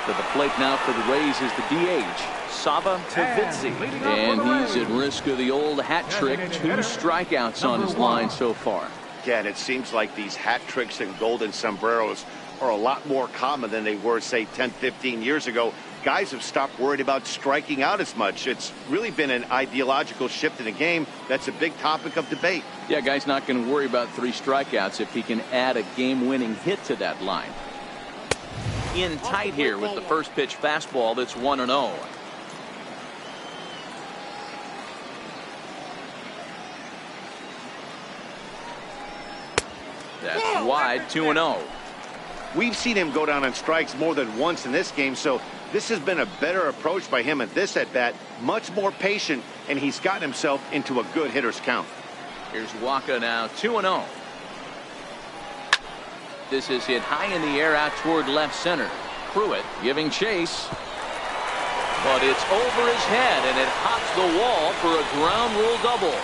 To the plate now for the Rays is the DH, Sava Tavizzi. And he's at risk of the old hat trick. 2 strikeouts on his line so far. Again, it seems like these hat tricks and golden sombreros are a lot more common than they were, say, 10, 15 years ago. Guys have stopped worried about striking out as much. It's really been an ideological shift in the game. That's a big topic of debate. Yeah, guy's not going to worry about 3 strikeouts if he can add a game-winning hit to that line. In tight here with the first pitch fastball that's 1-0. That's wide. 2-0. We've seen him go down on strikes more than once in this game, so this has been a better approach by him at this at-bat. Much more patient, and he's gotten himself into a good hitter's count. Here's Waka now. 2-0. This is hit high in the air out toward left center. Pruitt giving chase. But it's over his head, and it hops the wall for a ground rule double.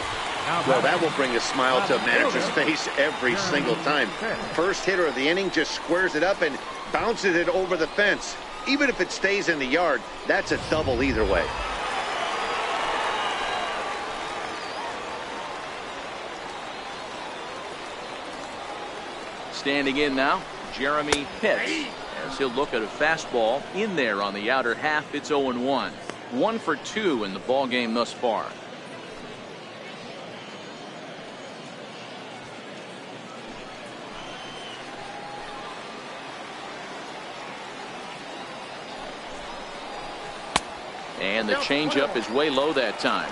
Well, that will bring a smile to a manager's face every single time. First hitter of the inning just squares it up and bounces it over the fence. Even if it stays in the yard, that's a double either way. Standing in now, Jeremy Pitts, as he'll look at a fastball in there on the outer half. It's 0-1. 1 for 2 in the ball game thus far. And the changeup is way low that time.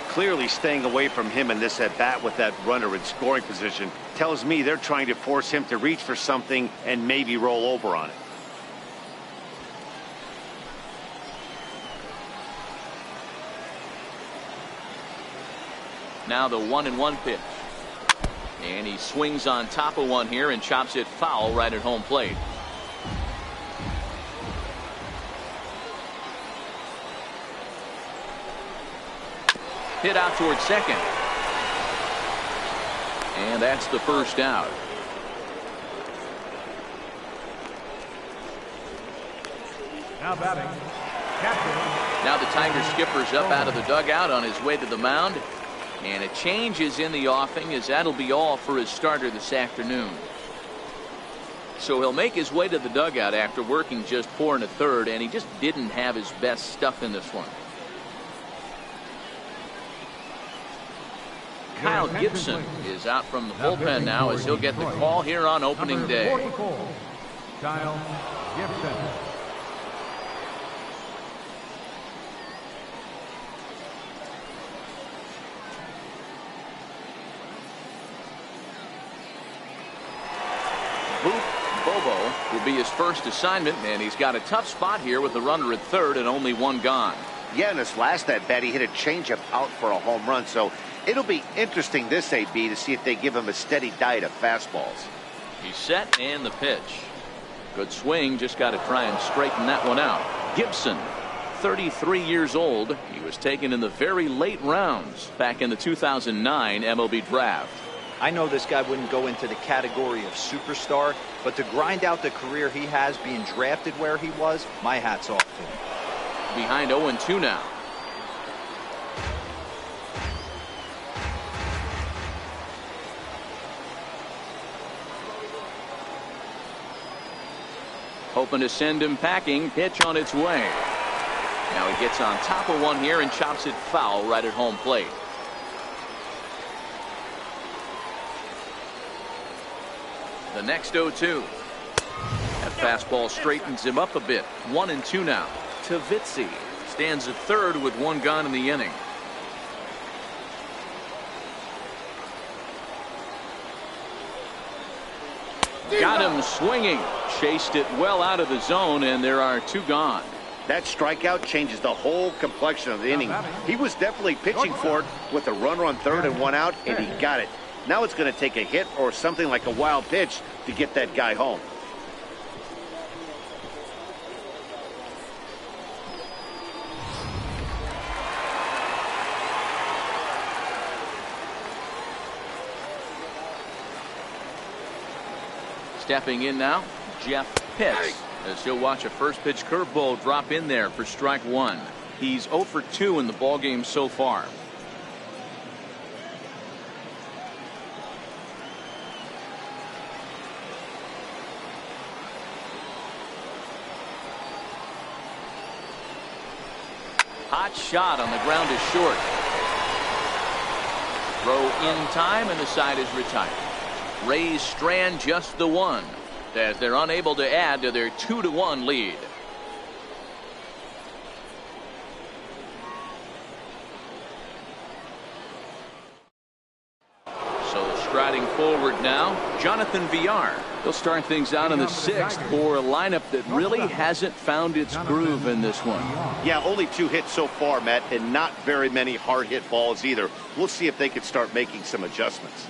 Clearly staying away from him in this at-bat with that runner in scoring position tells me they're trying to force him to reach for something and maybe roll over on it. Now the 1-1 pitch. And he swings on top of one here and chops it foul right at home plate. Hit out towards second. And that's the first out. Now batting, catcher. Now the Tiger skipper's up out of the dugout on his way to the mound. And a change is in the offing, as that'll be all for his starter this afternoon. So he'll make his way to the dugout after working just 4 1/3, and he just didn't have his best stuff in this one. Kyle Gibson is out from the bullpen now, as he'll get the call here on opening day. Kyle Gibson. Boop Bobo will be his first assignment, and he's got a tough spot here with the runner at third and only 1 gone. Yeah, in his last at-bat, he hit a changeup out for a home run, so it'll be interesting this AB to see if they give him a steady diet of fastballs. He's set, and the pitch. Good swing, just got to try and straighten that one out. Gibson, 33 years old. He was taken in the very late rounds back in the 2009 MLB draft. I know this guy wouldn't go into the category of superstar, but to grind out the career he has being drafted where he was, my hat's off to him. Behind 0-2 now. Hoping to send him packing. Pitch on its way. Now he gets on top of one here and chops it foul right at home plate. The next 0-2. That fastball straightens him up a bit. 1-2 now. Tavitzi stands at third with one gone in the inning. Got him swinging. Chased it well out of the zone, and there are two gone. That strikeout changes the whole complexion of the inning. He was definitely pitching for it with a runner on third and one out, and he got it. Now it's going to take a hit or something like a wild pitch to get that guy home. Stepping in now, Jeff Pitts, as he'll watch a first pitch curveball drop in there for strike one. He's 0 for 2 in the ballgame so far. Hot shot on the ground is short. Throw in time, and the side is retired. Rays strand just the one as they're unable to add to their 2-1 lead. So striding forward now, Jonathan Villar. He'll start things out in the sixth for a lineup that really hasn't found its groove in this one. Yeah, only 2 hits so far, Matt, and not very many hard hit balls either. We'll see if they can start making some adjustments.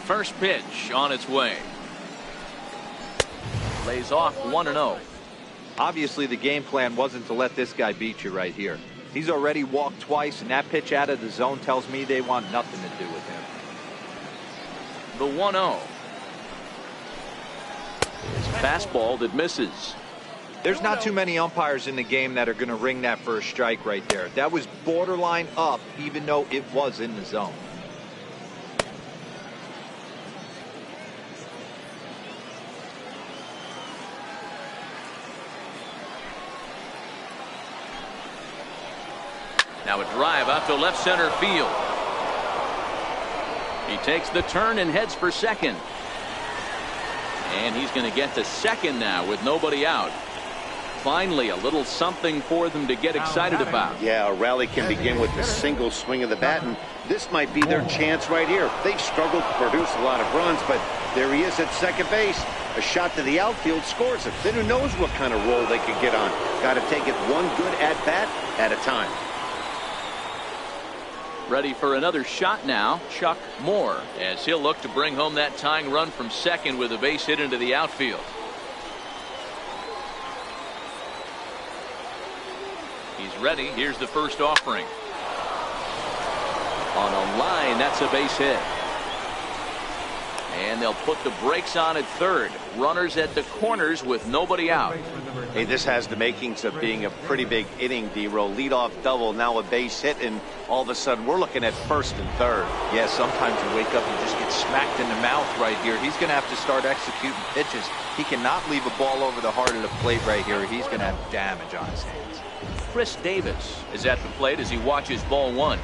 First pitch on its way. Lays off 1-0. Obviously, the game plan wasn't to let this guy beat you right here. He's already walked twice, and that pitch out of the zone tells me they want nothing to do with him. The 1-0. It's a fastball that misses. There's not too many umpires in the game that are going to ring that for a strike right there. That was borderline up, even though it was in the zone. Now a drive out to left center field. He takes the turn and heads for second. And he's going to get to second now with nobody out. Finally, a little something for them to get excited about. Yeah, a rally can begin with a single swing of the bat, and this might be their chance right here. They've struggled to produce a lot of runs, but there he is at second base. A shot to the outfield scores it. Then who knows what kind of role they could get on. Got to take it one good at-bat at a time. Ready for another shot now, Chuck Moore, as he'll look to bring home that tying run from second with a base hit into the outfield. He's ready. Here's the first offering. On a line, that's a base hit. And they'll put the brakes on at third. Runners at the corners with nobody out. Hey, this has the makings of being a pretty big inning, D-Roll. Leadoff double, now a base hit, and all of a sudden we're looking at first and third. Yeah, sometimes you wake up and just get smacked in the mouth right here. He's going to have to start executing pitches. He cannot leave a ball over the heart of the plate right here. He's going to have damage on his hands. Chris Davis is at the plate as he watches ball one.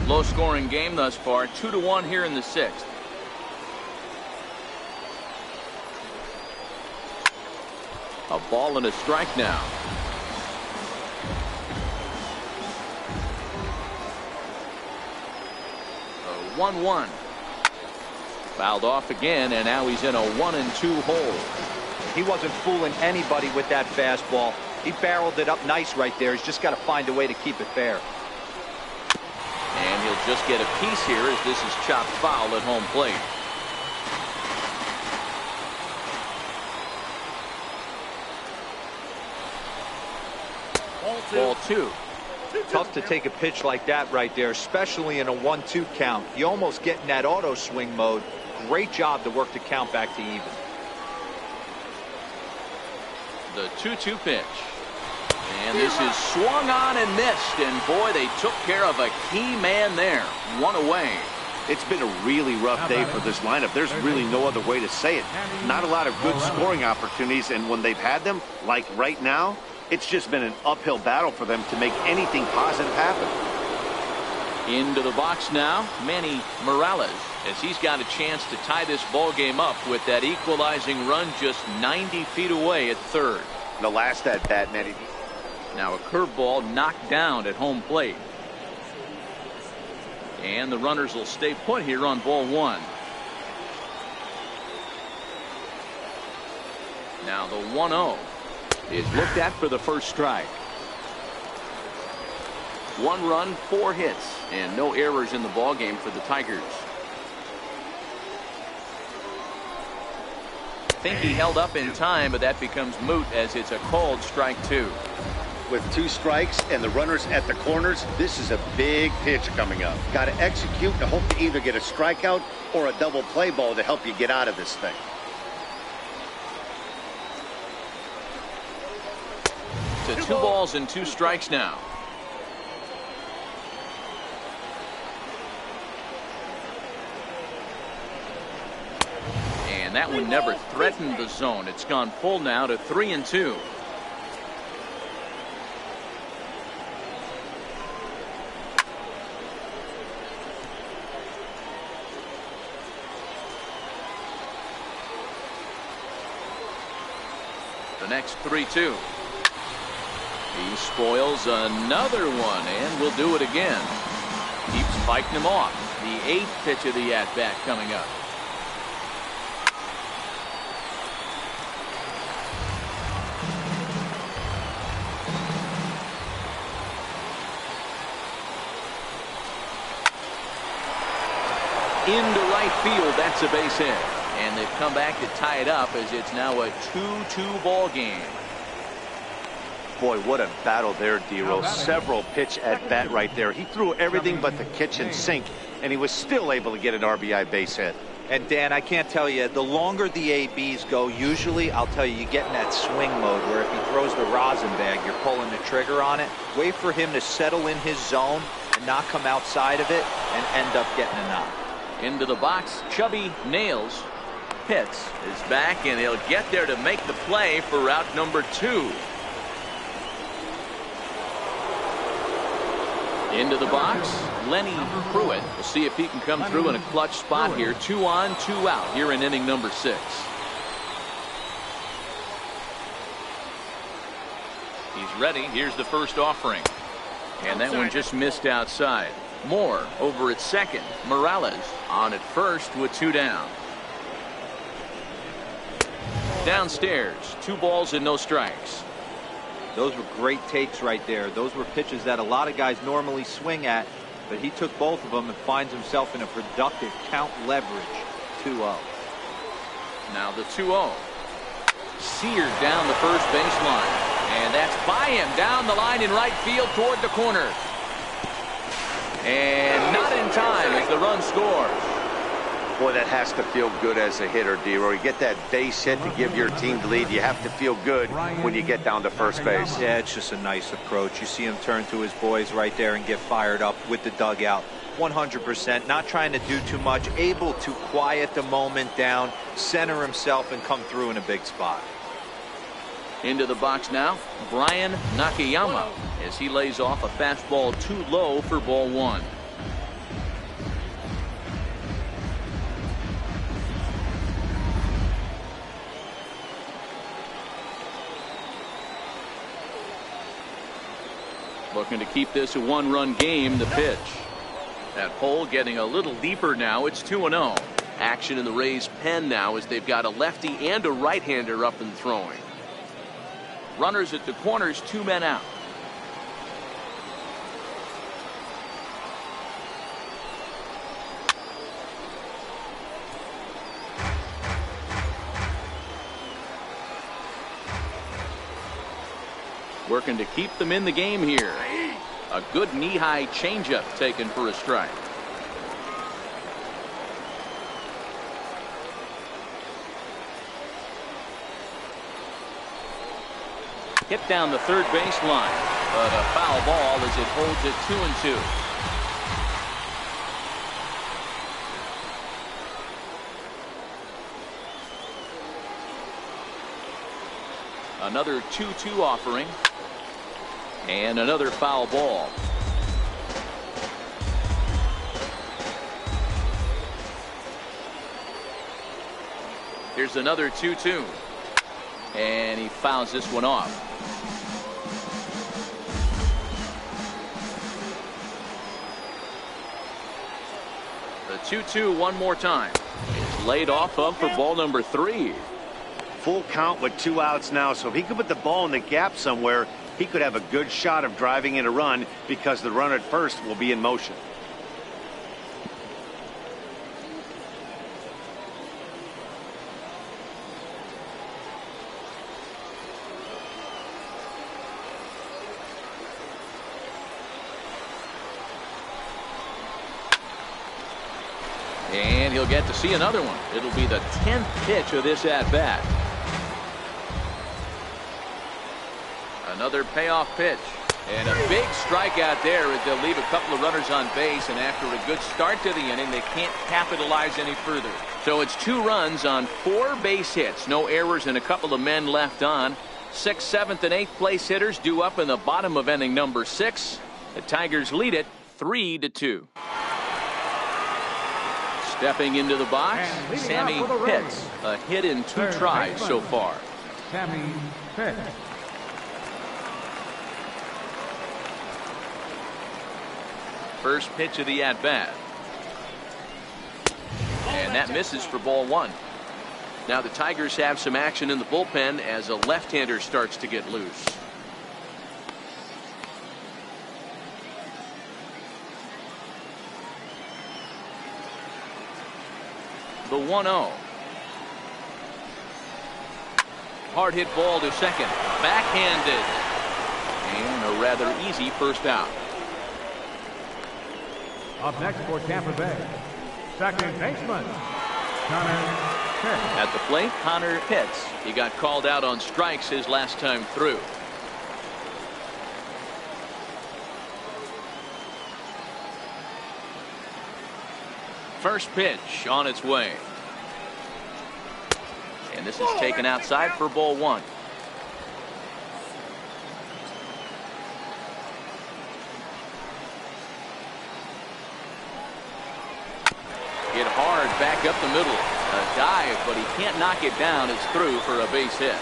Low scoring game thus far, 2-1 here in the sixth. A ball and a strike now. A 1-1. Fouled off again, and now he's in a 1-2 hole. He wasn't fooling anybody with that fastball. He barreled it up nice right there. He's just got to find a way to keep it fair. And he'll just get a piece here as this is chopped foul at home plate. Ball 2. Tough to take a pitch like that right there, especially in a 1-2 count. You almost get in that auto swing mode. Great job to work the count back to even. The 2-2 pitch. And this is swung on and missed. And boy, they took care of a key man there. One away. It's been a really rough day for this lineup. There's really no other way to say it. Not a lot of good scoring opportunities, and when they've had them, like right now, it's just been an uphill battle for them to make anything positive happen. Into the box now, Manny Morales, as he's got a chance to tie this ball game up with that equalizing run just 90 feet away at third. The last at bat, Manny. Now a curveball knocked down at home plate. And the runners will stay put here on ball 1. Now the 1-0 is looked at for the first strike. 1 run, 4 hits, and no errors in the ball game for the Tigers. I think he held up in time, but that becomes moot as it's a called strike 2. With 2 strikes and the runners at the corners, this is a big pitch coming up. Got to execute to hope to either get a strikeout or a double play ball to help you get out of this thing. To 2 balls and 2 strikes now. And that one never threatened the zone. It's gone full now to 3-2. The next 3-2. He spoils another one, and will do it again. Keeps fighting him off. The 8th pitch of the at-bat coming up. Into right field, that's a base hit. And they've come back to tie it up as it's now a 2-2 ball game. Boy, what a battle there, D-Rose. Several pitch at bat right there. He threw everything but the kitchen sink, and he was still able to get an RBI base hit. And Dan, I can't tell you, the longer the ABs go, usually, I'll tell you get in that swing mode where if he throws the rosin bag, you're pulling the trigger on it. Wait for him to settle in his zone and not come outside of it and end up getting a knock. Into the box, Chubby Nails. Pitts is back, and he'll get there to make the play for route number 2. Into the box, Lenny Pruitt. We'll see if he can come through in a clutch spot here. 2 on, 2 out here in inning number 6. He's ready. Here's the first offering. And that one just missed outside. Moore over at second. Morales on at first with 2 down. Downstairs, 2 balls and no strikes. Those were great takes right there. Those were pitches that a lot of guys normally swing at, but he took both of them and finds himself in a productive count leverage. 2-0. Now the 2-0. Seared down the first baseline. And that's by him down the line in right field toward the corner. And not in time as the run scores. Boy, that has to feel good as a hitter, D-Roy. You get that base hit to give your team the lead. You have to feel good when you get down to first base. Yeah, it's just a nice approach. You see him turn to his boys right there and get fired up with the dugout. 100%, not trying to do too much, able to quiet the moment down, center himself, and come through in a big spot. Into the box now, Brian Nakayama, as he lays off a fastball too low for ball 1. Looking to keep this a 1-run game. The pitch. That hole getting a little deeper now. It's 2-0. Action in the Rays' pen now as they've got a lefty and a right-hander up and throwing. Runners at the corners, 2 men out. working to keep them in the game here. A good knee-high changeup taken for a strike. Hit down the third baseline, but a foul ball as it holds it 2-2. Another 2-2 offering, and another foul ball. Here's another 2-2, and he fouls this one off. The 2-2 one more time. It's laid off up for ball number 3. Full count with 2 outs now, so if he could put the ball in the gap somewhere, he could have a good shot of driving in a run because the runner at first will be in motion. And he'll get to see another one. It'll be the 10th pitch of this at-bat. Another payoff pitch. And a big strikeout there as they'll leave a couple of runners on base. And after a good start to the inning, they can't capitalize any further. So it's 2 runs on 4 base hits. No errors and a couple of men left on. 6th, 7th, and 8th place hitters due up in the bottom of inning number 6. The Tigers lead it 3-2. Stepping into the box, Sammy Pitts. A hit in 2 tries so far. Sammy Pitts. First pitch of the at-bat. And that misses for ball 1. Now the Tigers have some action in the bullpen as a left-hander starts to get loose. The 1-0. Hard hit ball to second. Backhanded. And a rather easy first out. Up next for Tampa Bay, second baseman, Connor Pitts. At the plate, Connor Pitts. He got called out on strikes his last time through. First pitch on its way. And this is taken outside for ball 1. Hit hard back up the middle. A dive, but he can't knock it down. It's through for a base hit.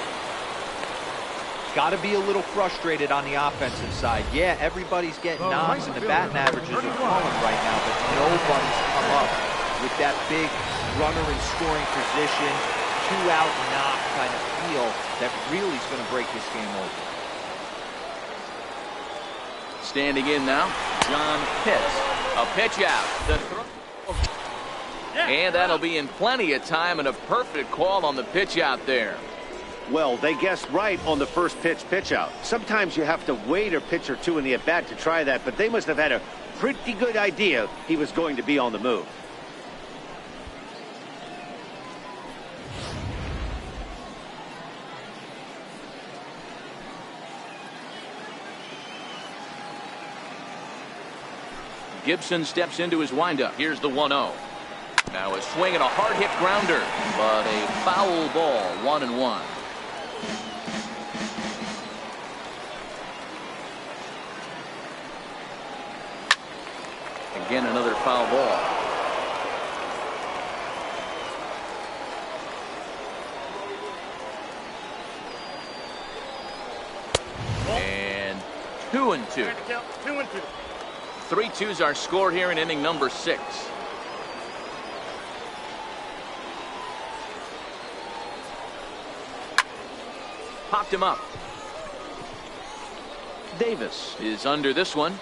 Got to be a little frustrated on the offensive side. Yeah, everybody's getting knocks and the batting averages are falling right now, but nobody's come up with that big runner in scoring position, 2-out knock kind of feel that really is going to break this game over. Standing in now, John Pitts. A pitch out. The throw. And that'll be in plenty of time and a perfect call on the pitch out there. Well, they guessed right on the first pitch out. Sometimes you have to wait a pitch or 2 in the at-bat to try that, but they must have had a pretty good idea he was going to be on the move. Gibson steps into his windup. Here's the 1-0. Now a swing and a hard hit grounder, but a foul ball, 1-1. Again, another foul ball. And 2-2. 2-2. 3-2's our score here in inning number 6. Popped him up. Davis is under this one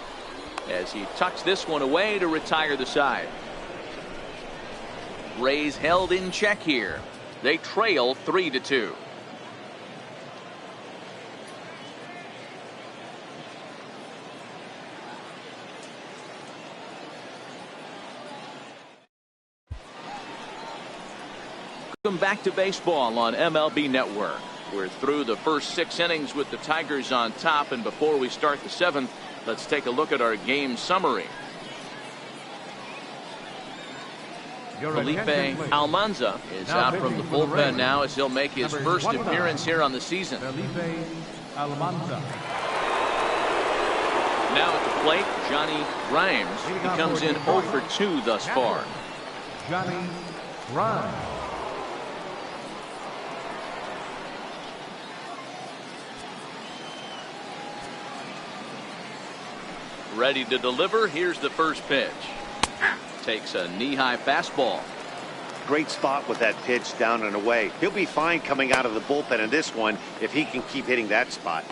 as he tucks this one away to retire the side. Rays held in check here. They trail 3-2. Welcome back to baseball on MLB Network. We're through the first 6 innings with the Tigers on top, and before we start the 7th, let's take a look at our game summary. Felipe Almanza is out from the bullpen now as he'll make his first appearance here on the season. Felipe Almanza. Now at the plate, Johnny Grimes. He comes in 0 for 2 thus far. Johnny Grimes. Ready to deliver. Here's the first pitch. Takes a knee-high fastball. Great spot with that pitch down and away. He'll be fine coming out of the bullpen in this one if he can keep hitting that spot.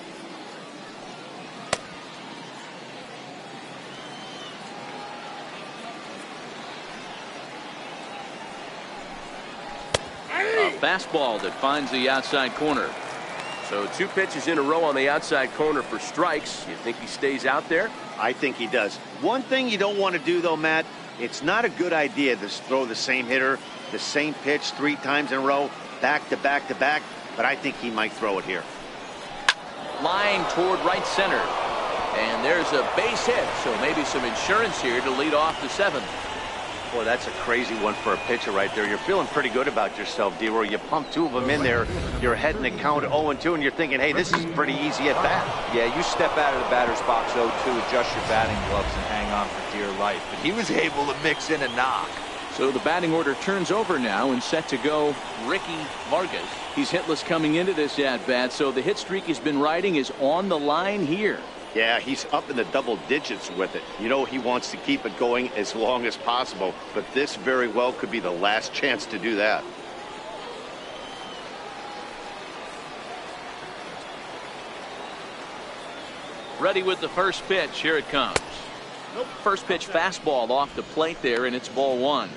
A fastball that finds the outside corner. So 2 pitches in a row on the outside corner for strikes. You think he stays out there? I think he does. One thing you don't want to do, though, Matt, it's not a good idea to throw the same hitter, the same pitch 3 times in a row, back to back to back, but I think he might throw it here. Flying toward right center. And there's a base hit, so maybe some insurance here to lead off the 7th. Boy, that's a crazy one for a pitcher right there. You're feeling pretty good about yourself, D-Roy. You pump 2 of them in there. You're heading the count 0-2, and you're thinking, hey, this is pretty easy at bat. Yeah, you step out of the batter's box 0-2, adjust your batting gloves, and hang on for dear life. But he was able to mix in a knock. So the batting order turns over now, and set to go Ricky Vargas. He's hitless coming into this at-bat, so the hit streak he's been riding is on the line here. Yeah, he's up in the double digits with it. You know he wants to keep it going as long as possible, but this very well could be the last chance to do that. Ready with the first pitch. Here it comes. First pitch fastball off the plate there, and it's ball 1.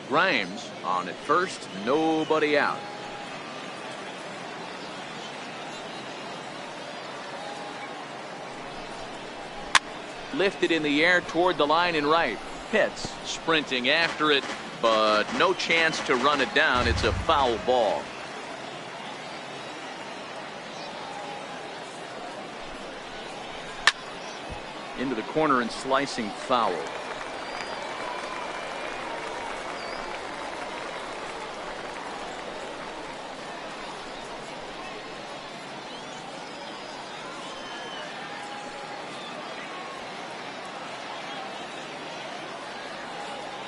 Grimes on at first, nobody out. Lifted in the air toward the line in right. Pitts sprinting after it, but no chance to run it down. It's a foul ball. Into the corner and slicing foul.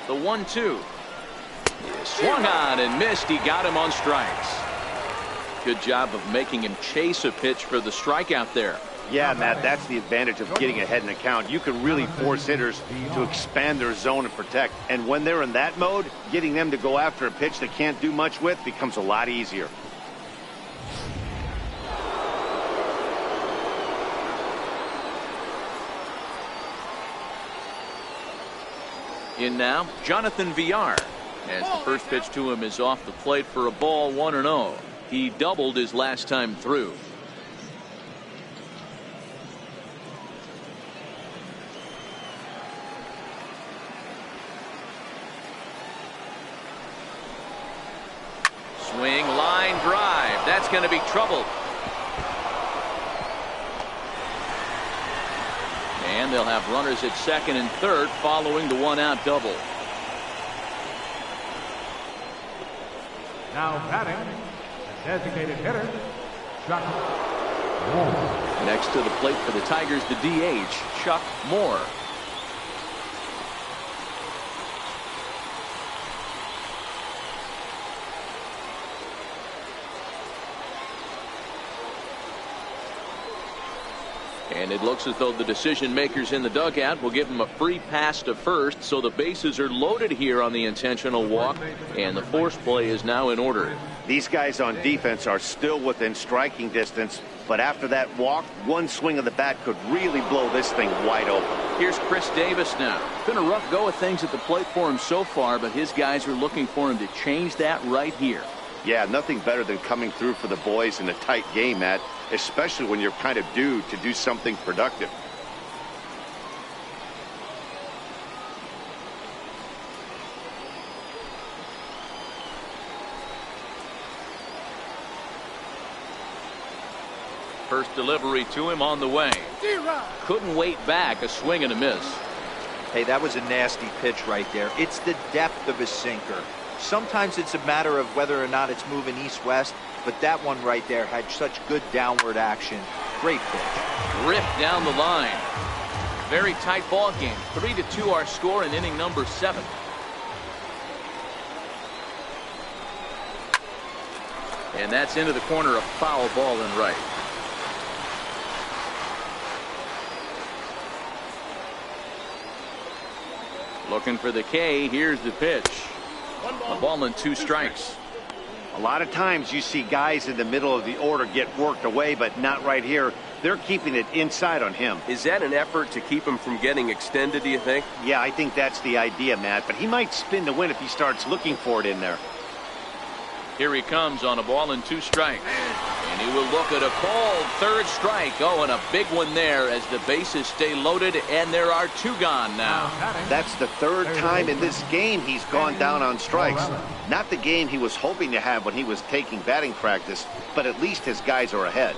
The 1-2. Swung on and missed. He got him on strikes. Good job of making him chase a pitch for the strikeout there. Yeah, Matt, that's the advantage of getting ahead in the count. You can really force hitters to expand their zone and protect. And when they're in that mode, getting them to go after a pitch they can't do much with becomes a lot easier. In now, Jonathan Villar, as the first pitch to him is off the plate for a ball 1-0. He doubled his last time through. Swing, line drive. That's going to be trouble. And they'll have runners at second and third following the 1-out double. Now batting, the designated hitter, Chuck Moore. Next to the plate for the Tigers, the DH, Chuck Moore. And it looks as though the decision makers in the dugout will give him a free pass to first, so the bases are loaded here on the intentional walk, and the force play is now in order. These guys on defense are still within striking distance, but after that walk, one swing of the bat could really blow this thing wide open. Here's Chris Davis now. It's been a rough go of things at the plate for him so far, but his guys are looking for him to change that right here. Yeah, nothing better than coming through for the boys in a tight game, Matt, especially when you're kind of due to do something productive. First delivery to him on the way. Couldn't wait back. A swing and a miss. Hey, that was a nasty pitch right there. It's the depth of a sinker. Sometimes it's a matter of whether or not it's moving east-west, but that one right there had such good downward action. Great pitch. Ripped down the line. Very tight ball game. 3-2 our score in inning number 7. And that's into the corner, a foul ball and right. Looking for the K. Here's the pitch. A ball and 2 strikes. A lot of times you see guys in the middle of the order get worked away, but not right here. They're keeping it inside on him. Is that an effort to keep him from getting extended, do you think? Yeah, I think that's the idea, Matt, but he might spin to win if he starts looking for it in there. Here he comes on a ball and 2 strikes. And he will look at a called 3rd strike. Oh, and a big one there as the bases stay loaded, and there are 2 gone now. That's the 3rd time in this game he's gone down on strikes. Not the game he was hoping to have when he was taking batting practice, but at least his guys are ahead.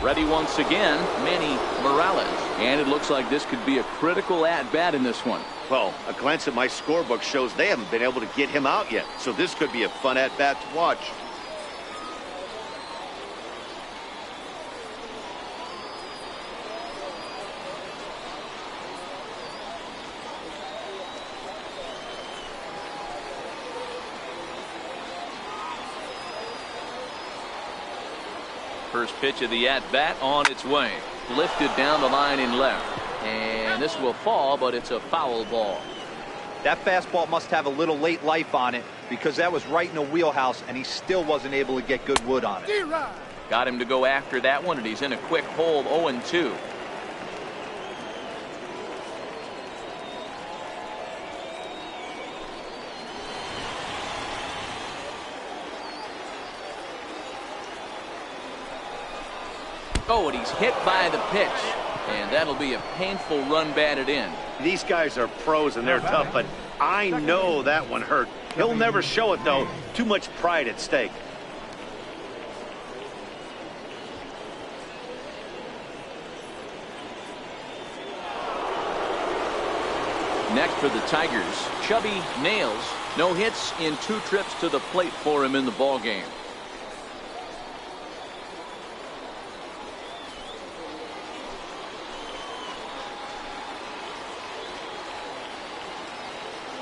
Ready once again, Manny Morales. And it looks like this could be a critical at-bat in this one. Well, a glance at my scorebook shows they haven't been able to get him out yet, so this could be a fun at-bat to watch. First pitch of the at-bat on its way. Lifted down the line in left. And this will fall, but it's a foul ball. That fastball must have a little late life on it because that was right in the wheelhouse, and he still wasn't able to get good wood on it. Got him to go after that one, and he's in a quick hole, 0-2. Oh, and he's hit by the pitch. And that'll be a painful run batted in. These guys are pros and they're tough, but I know that one hurt. He'll never show it, though. Too much pride at stake. Next for the Tigers, Chubby Nails. No hits in 2 trips to the plate for him in the ballgame.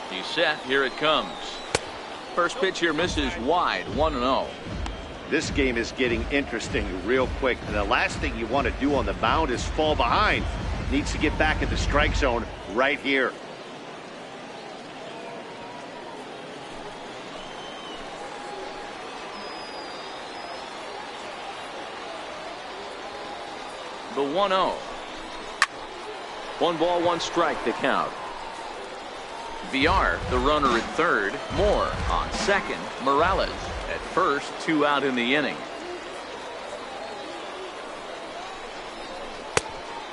He's set. Here it comes. First pitch here misses wide. 1-0. This game is getting interesting real quick. And the last thing you want to do on the mound is fall behind. Needs to get back in the strike zone right here. The 1-0. 1 ball, 1 strike to count. VR, the runner at third. Moore on second. Morales at first. 2 out in the inning.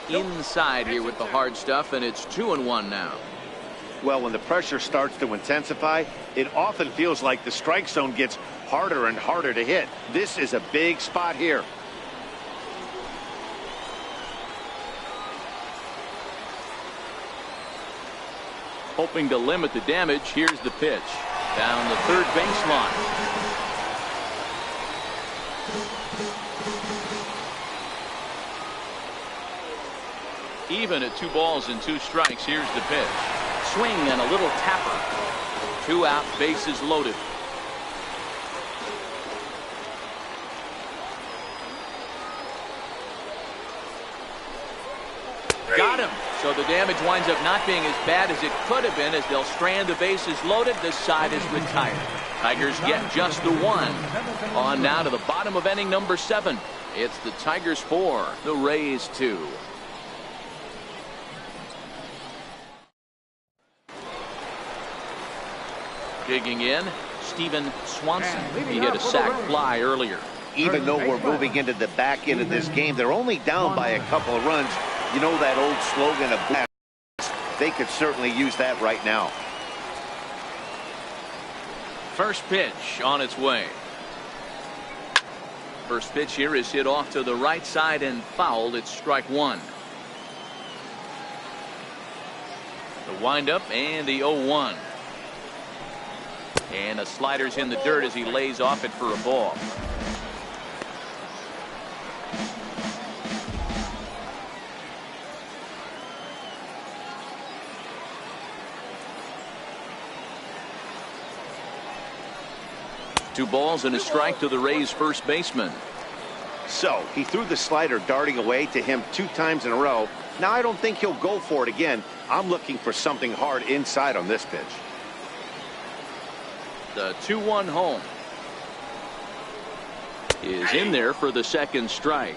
Inside here with the hard stuff, and it's 2-1 now. Well, when the pressure starts to intensify, it often feels like the strike zone gets harder and harder to hit. This is a big spot here. Hoping to limit the damage. Here's the pitch. Down the third baseline. Even at 2 balls and 2 strikes. Here's the pitch. Swing and a little tapper. 2 out, bases loaded. Got him. So the damage winds up not being as bad as it could have been as they'll strand the bases loaded. This side is retired. Tigers get just the 1. On now to the bottom of inning number 7. It's the Tigers 4, the Rays 2. Digging in, Steven Swanson. And leading He hit a off for the sac Rays. fly earlier. Even though we're moving into the back end of this game, they're only down by a couple of runs. You know that old slogan of blast? They could certainly use that right now. First pitch on its way. First pitch here is hit off to the right side and fouled. It's strike one. The windup and the 0-1. And the slider's in the dirt as he lays off it for a ball. Two balls and a strike to the Rays first baseman. So he threw the slider darting away to him 2 times in a row. Now I don't think he'll go for it again. I'm looking for something hard inside on this pitch. The 2-1 home is in there for the second strike.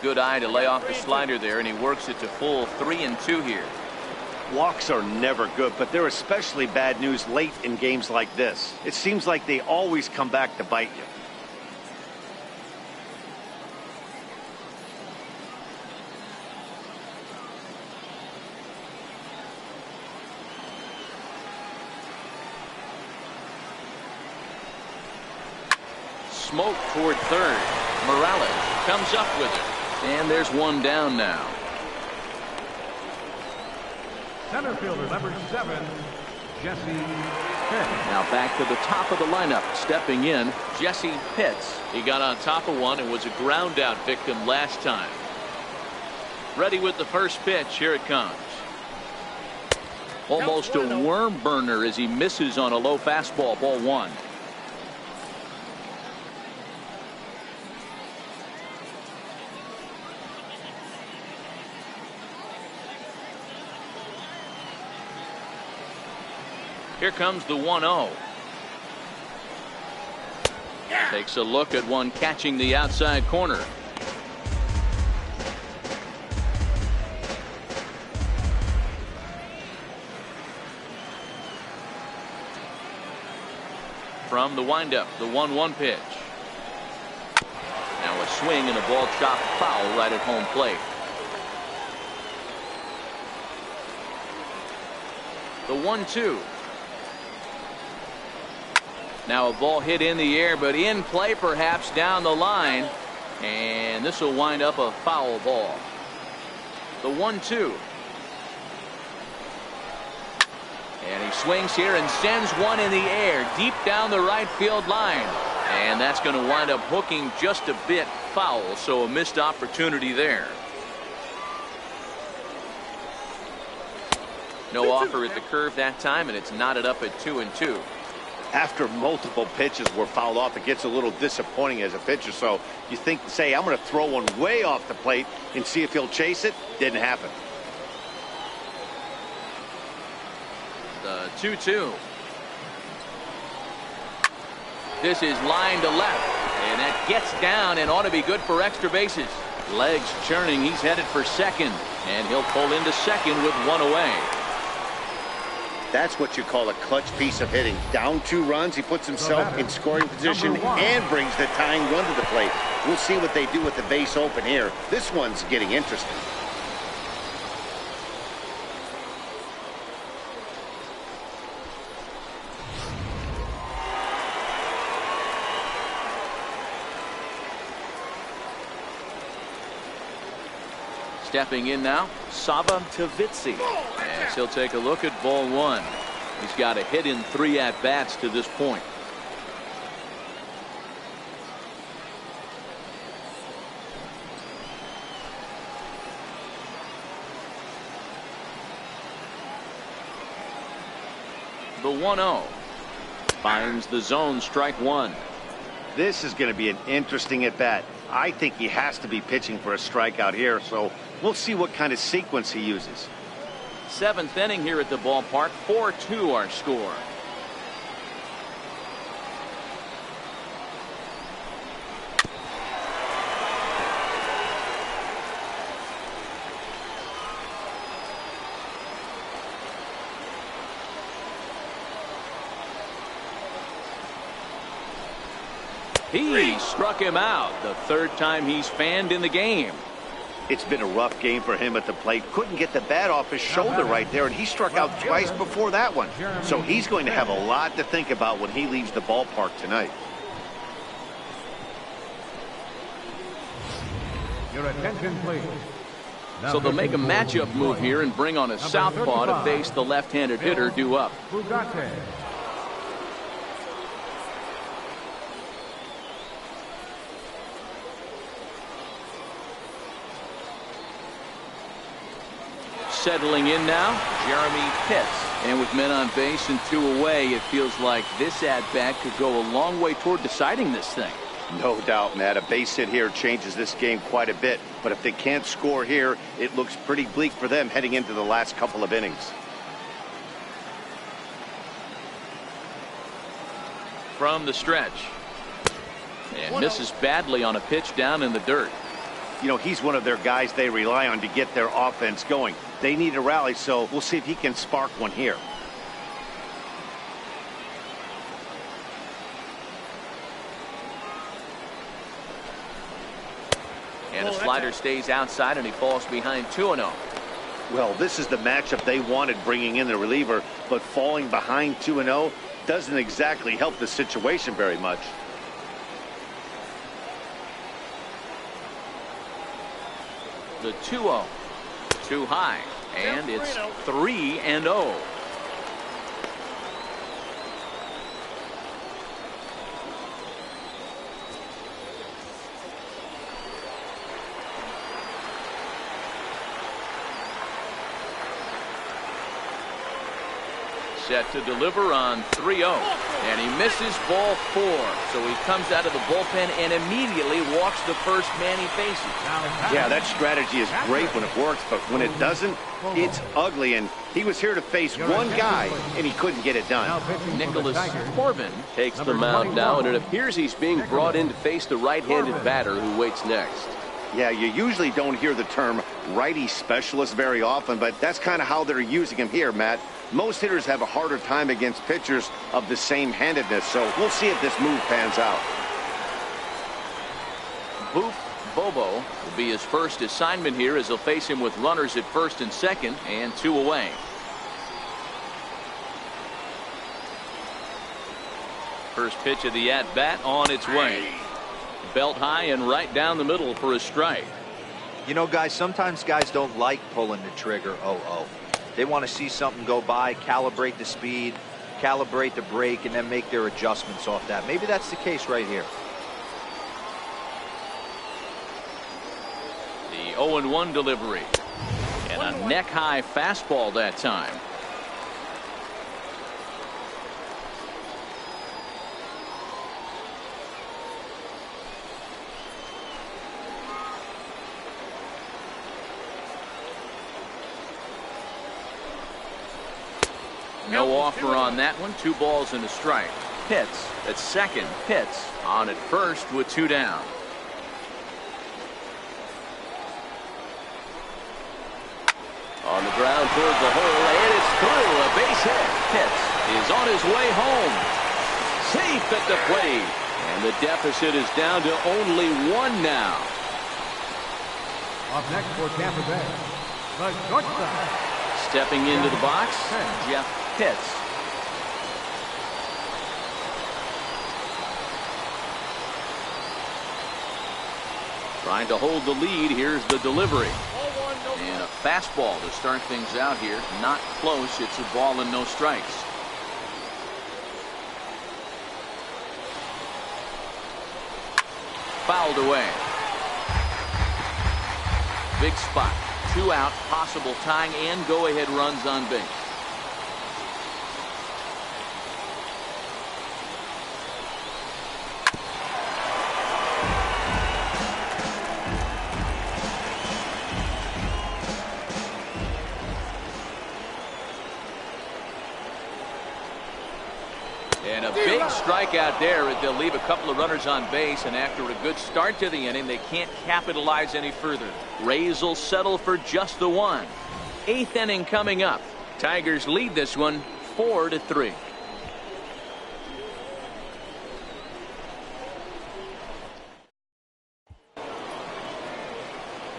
Good eye to lay off the slider there, and he works it to full 3-2 here. Walks are never good, but they're especially bad news late in games like this. It seems like they always come back to bite you. Smoke toward third. Morales comes up with it. And there's one down now. Center fielder number 7, Jesse Pitts. Now back to the top of the lineup. Stepping in, Jesse Pitts. He got on top of one and was a ground out victim last time. Ready with the first pitch. Here it comes. Almost a worm burner as he misses on a low fastball. Ball one. Here comes the 1-0. Takes a look at one catching the outside corner. From the windup, the 1-1 pitch. Now a swing and a ball chopped foul right at home plate. The 1-2. Now a ball hit in the air, but in play perhaps down the line. And this will wind up a foul ball. The 1-2. And he swings here and sends one in the air deep down the right field line. And that's going to wind up hooking just a bit foul. So a missed opportunity there. No offer at the curve that time, and it's knotted up at 2-2. After multiple pitches were fouled off, it gets a little disappointing as a pitcher. So you think, say, I'm going to throw one way off the plate and see if he'll chase it. Didn't happen. The 2-2. This is line to left, and that gets down and ought to be good for extra bases. Legs churning. He's headed for second, and he'll pull into second with one away. That's what you call a clutch piece of hitting. Down 2 runs, he puts himself in scoring position and brings the tying run to the plate. We'll see what they do with the base open here. This one's getting interesting. Stepping in now, Saba Tavitsi. As he'll take a look at ball one. He's got a hit in 3 at-bats to this point. The 1-0 finds the zone, strike one. This is going to be an interesting at-bat. I think he has to be pitching for a strikeout here, so we'll see what kind of sequence he uses. 7th inning here at the ballpark. 4-2 our score. He struck him out, the third time he's fanned in the game. It's been a rough game for him at the plate. Couldn't get the bat off his shoulder right there, and he struck out twice before that one. So he's going to have a lot to think about when he leaves the ballpark tonight. Your attention, please. So they'll make a matchup move here and bring on a southpaw to face the left-handed hitter due up. Bugatti. Settling in now, Jeremy Pitts. And with men on base and 2 away, it feels like this at-bat could go a long way toward deciding this thing. No doubt, Matt. A base hit here changes this game quite a bit. But if they can't score here, it looks pretty bleak for them heading into the last couple of innings. From the stretch. And misses badly on a pitch down in the dirt. You know, he's one of their guys they rely on to get their offense going. They need a rally, so we'll see if he can spark one here. And a slider stays outside, and he falls behind 2-0. Well, this is the matchup they wanted, bringing in the reliever, but falling behind 2-0 doesn't exactly help the situation very much. The 2-0. Too high. And it's 3-0. Set to deliver on 3-0. And he misses ball 4. So he comes out of the bullpen and immediately walks the first man he faces. Yeah, that strategy is great when it works, but when it doesn't, it's ugly. And he was here to face one guy, and he couldn't get it done. Nicholas Corbin Takes the mound now, and it appears he's being brought in to face the right-handed batter who waits next. Yeah, you usually don't hear the term righty specialist very often, but that's kind of how they're using him here, Matt. Most hitters have a harder time against pitchers of the same handedness, so we'll see if this move pans out. Boop Bobo will be his first assignment here as they'll face him with runners at first and second and 2 away. First pitch of the at-bat on its way. Belt high and right down the middle for a strike. You know, guys, sometimes guys don't like pulling the trigger 0-0. They want to see something go by, calibrate the speed, calibrate the break, and then make their adjustments off that. Maybe that's the case right here. The 0-1 delivery. And a neck-high fastball that time. No offer on that one. 2 balls and a strike. Pitts at second. Pitts on at first with 2 down. On the ground toward the hole, and it's through. A base hit. Pitts is on his way home. Safe at the plate. And the deficit is down to only 1 now. Up next for Tampa Bay, the shortstop. Stepping into the box, Jeff Pitts. Trying to hold the lead. Here's the delivery. And a fastball to start things out here. Not close. It's a ball and no strikes. Fouled away. Big spot. 2 out, possible tying and go-ahead runs on base. And a big strikeout there. They'll leave a couple of runners on base, and after a good start to the inning, they can't capitalize any further. Rays will settle for just the 1. 8th inning coming up. Tigers lead this one 4-3.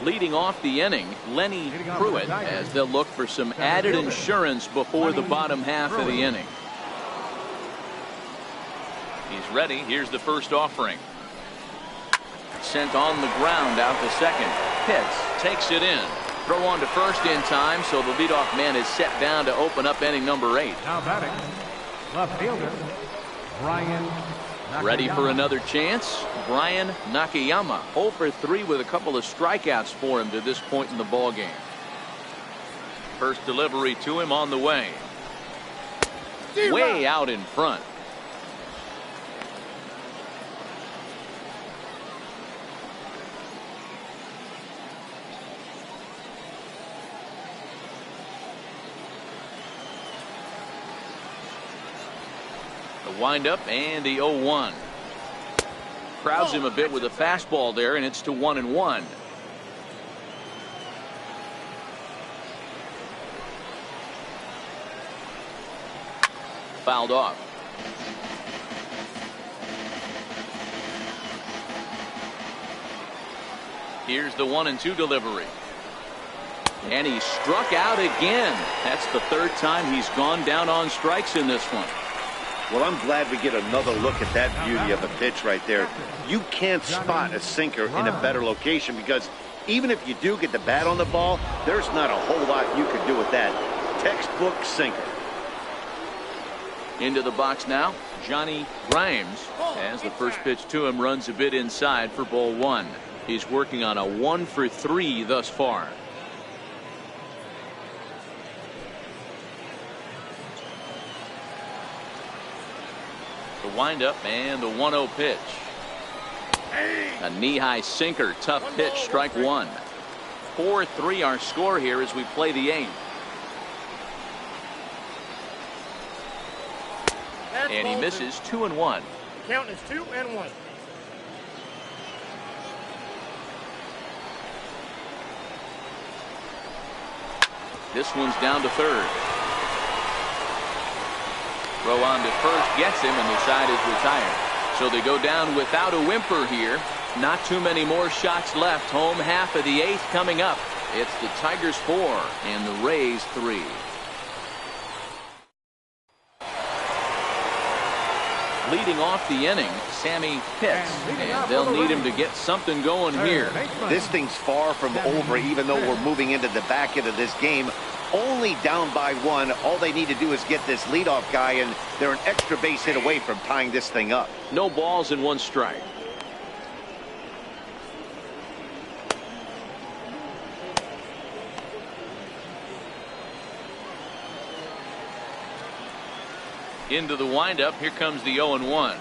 Leading off the inning, Lenny Pruitt, as they'll look for some added insurance before the bottom half of the inning. He's ready. Here's the first offering. Sent on the ground out to second. Pitts takes it in. Throw on to first in time, so the leadoff man is set down to open up inning number 8. Now batting, left fielder, Brian Nakayama. Ready for another chance? Brian Nakayama, 0 for 3 with a couple of strikeouts for him to this point in the ball game. First delivery to him on the way. Way out in front. Windup and the 0-1. Crowds him a bit with a fastball there, and it's to 1-1. Fouled off. Here's the 1-2 delivery. And he struck out again. That's the third time he's gone down on strikes in this one. Well, I'm glad we get another look at that beauty of a pitch right there. You can't spot a sinker in a better location because even if you do get the bat on the ball, there's not a whole lot you could do with that. Textbook sinker. Into the box now, Johnny Grimes, as the first pitch to him runs a bit inside for ball 1. He's working on a 1 for 3 thus far. The windup and the 1-0 pitch. A knee-high sinker, tough pitch, strike 1. 4-3 our score here as we play the 8th. And he misses 2-1. Count is 2-1. This one's down to third. Throw on to first gets him, and the side is retired. So they go down without a whimper here. Not too many more shots left. Home half of the 8th coming up. It's the Tigers 4 and the Rays 3. Leading off the inning, Sammy Pitts, and they'll need him to get something going here. This thing's far from over, even though we're moving into the back end of this game. Only down by 1. All they need to do is get this leadoff guy, and they're an extra base hit away from tying this thing up. No balls and 1 strike. Into the windup. Here comes the 0-1.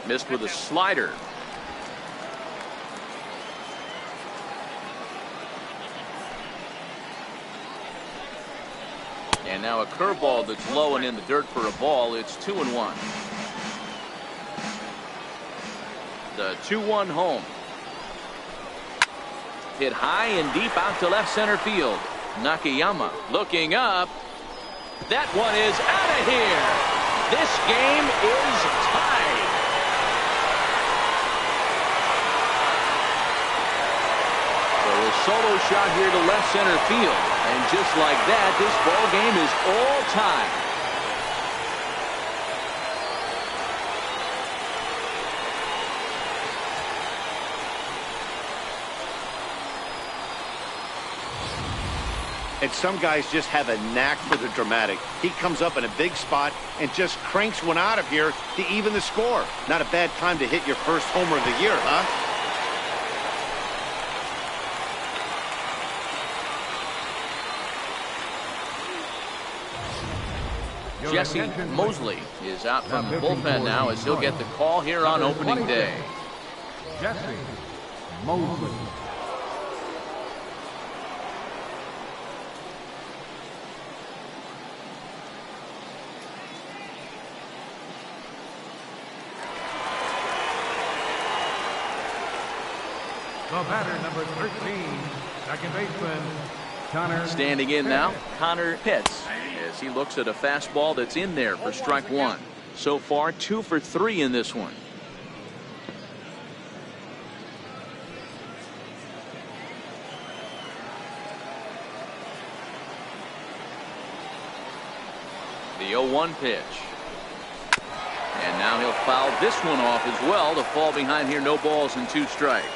Missed with a slider. And now a curveball that's low and in the dirt for a ball. It's 2-1. The 2-1 home. Hit high and deep out to left center field. Nakayama looking up. That one is out of here. This game is tied. So a solo shot here to left center field. And just like that, this ball game is all tied. And some guys just have a knack for the dramatic. He comes up in a big spot and just cranks one out of here to even the score. Not a bad time to hit your first homer of the year, huh? Jesse Mosley is out from the bullpen now as he'll get the call here on opening day. Jesse Mosley. The batter, number 13, second baseman, Connor. Standing in now, Connor Pitts, as he looks at a fastball that's in there for strike 1. So far, 2 for 3 in this one. The 0-1 pitch. And now he'll foul this one off as well to fall behind here. No balls and 2 strikes.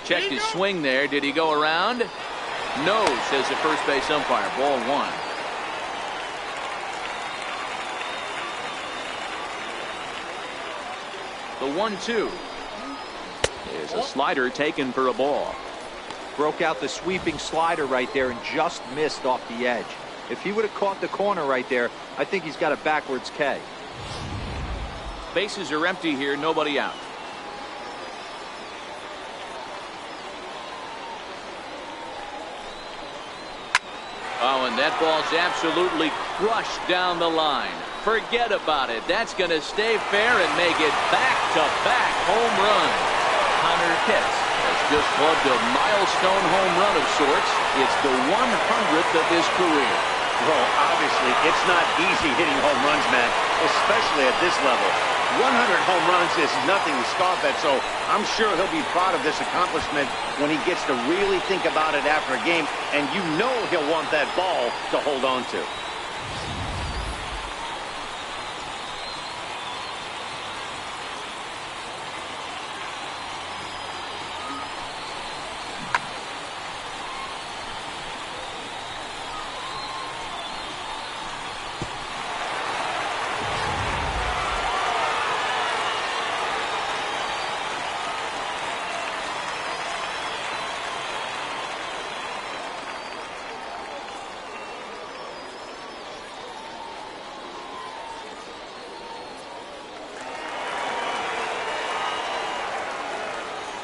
Checked his swing there. Did he go around? No, says the first base umpire. Ball 1. The 1-2 is a slider taken for a ball. Broke out the sweeping slider right there and just missed off the edge. If he would have caught the corner right there, I think he's got a backwards K. Bases are empty here. Nobody out. Oh, and that ball's absolutely crushed down the line. Forget about it. That's going to stay fair and make it back-to-back home run. Connor Pitts has just plugged a milestone home run of sorts. It's the 100th of his career. Well, obviously, it's not easy hitting home runs, Matt, especially at this level. 100 home runs is nothing to scoff at, so I'm sure he'll be proud of this accomplishment when he gets to really think about it after a game, and you know he'll want that ball to hold on to.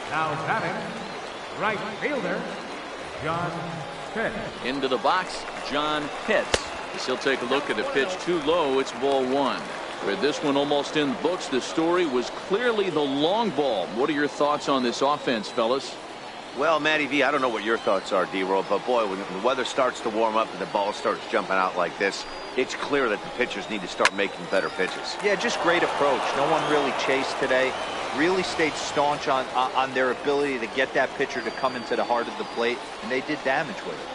Now batting, right fielder, John Pitts. Into the box, John Pitts. As he'll take a look at a pitch too low. It's ball 1. With this one almost in the books, the story was clearly the long ball. What are your thoughts on this offense, fellas? Well, Matty V, I don't know what your thoughts are, D-Roll, but boy, when the weather starts to warm up and the ball starts jumping out like this, it's clear that the pitchers need to start making better pitches. Yeah, just great approach. No one really chased today. Really stayed staunch on their ability to get that pitcher to come into the heart of the plate, and they did damage with it.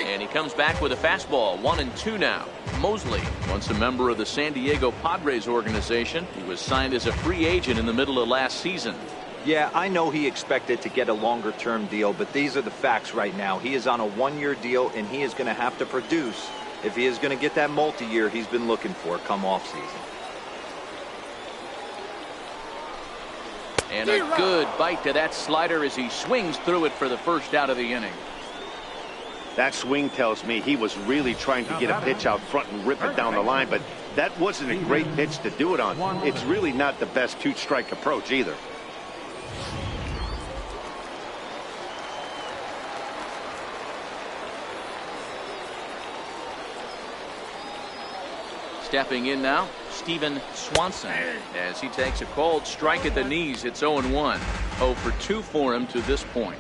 And he comes back with a fastball. 1-2 now. Mosley, once a member of the San Diego Padres organization, he was signed as a free agent in the middle of last season. Yeah, I know he expected to get a longer-term deal, but these are the facts right now. He is on a 1-year deal, and he is going to have to produce if he is going to get that multi-year he's been looking for come off-season. And a good bite to that slider as he swings through it for the first out of the inning. That swing tells me he was really trying to get a pitch out front and rip it down the line, but that wasn't a great pitch to do it on. It's really not the best 2-strike approach either. Stepping in now, Steven Swanson, as he takes a cold strike at the knees. It's 0-1. 0 for 2 for him to this point.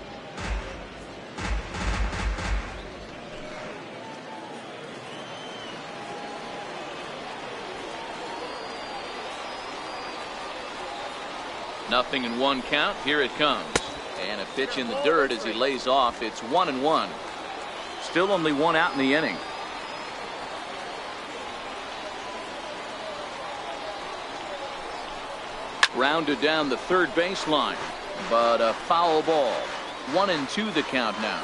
Nothing in 1 count. Here it comes. And a pitch in the dirt as he lays off. It's 1-1. Still only 1 out in the inning. Rounded down the third baseline, but a foul ball. 1-2 the count now.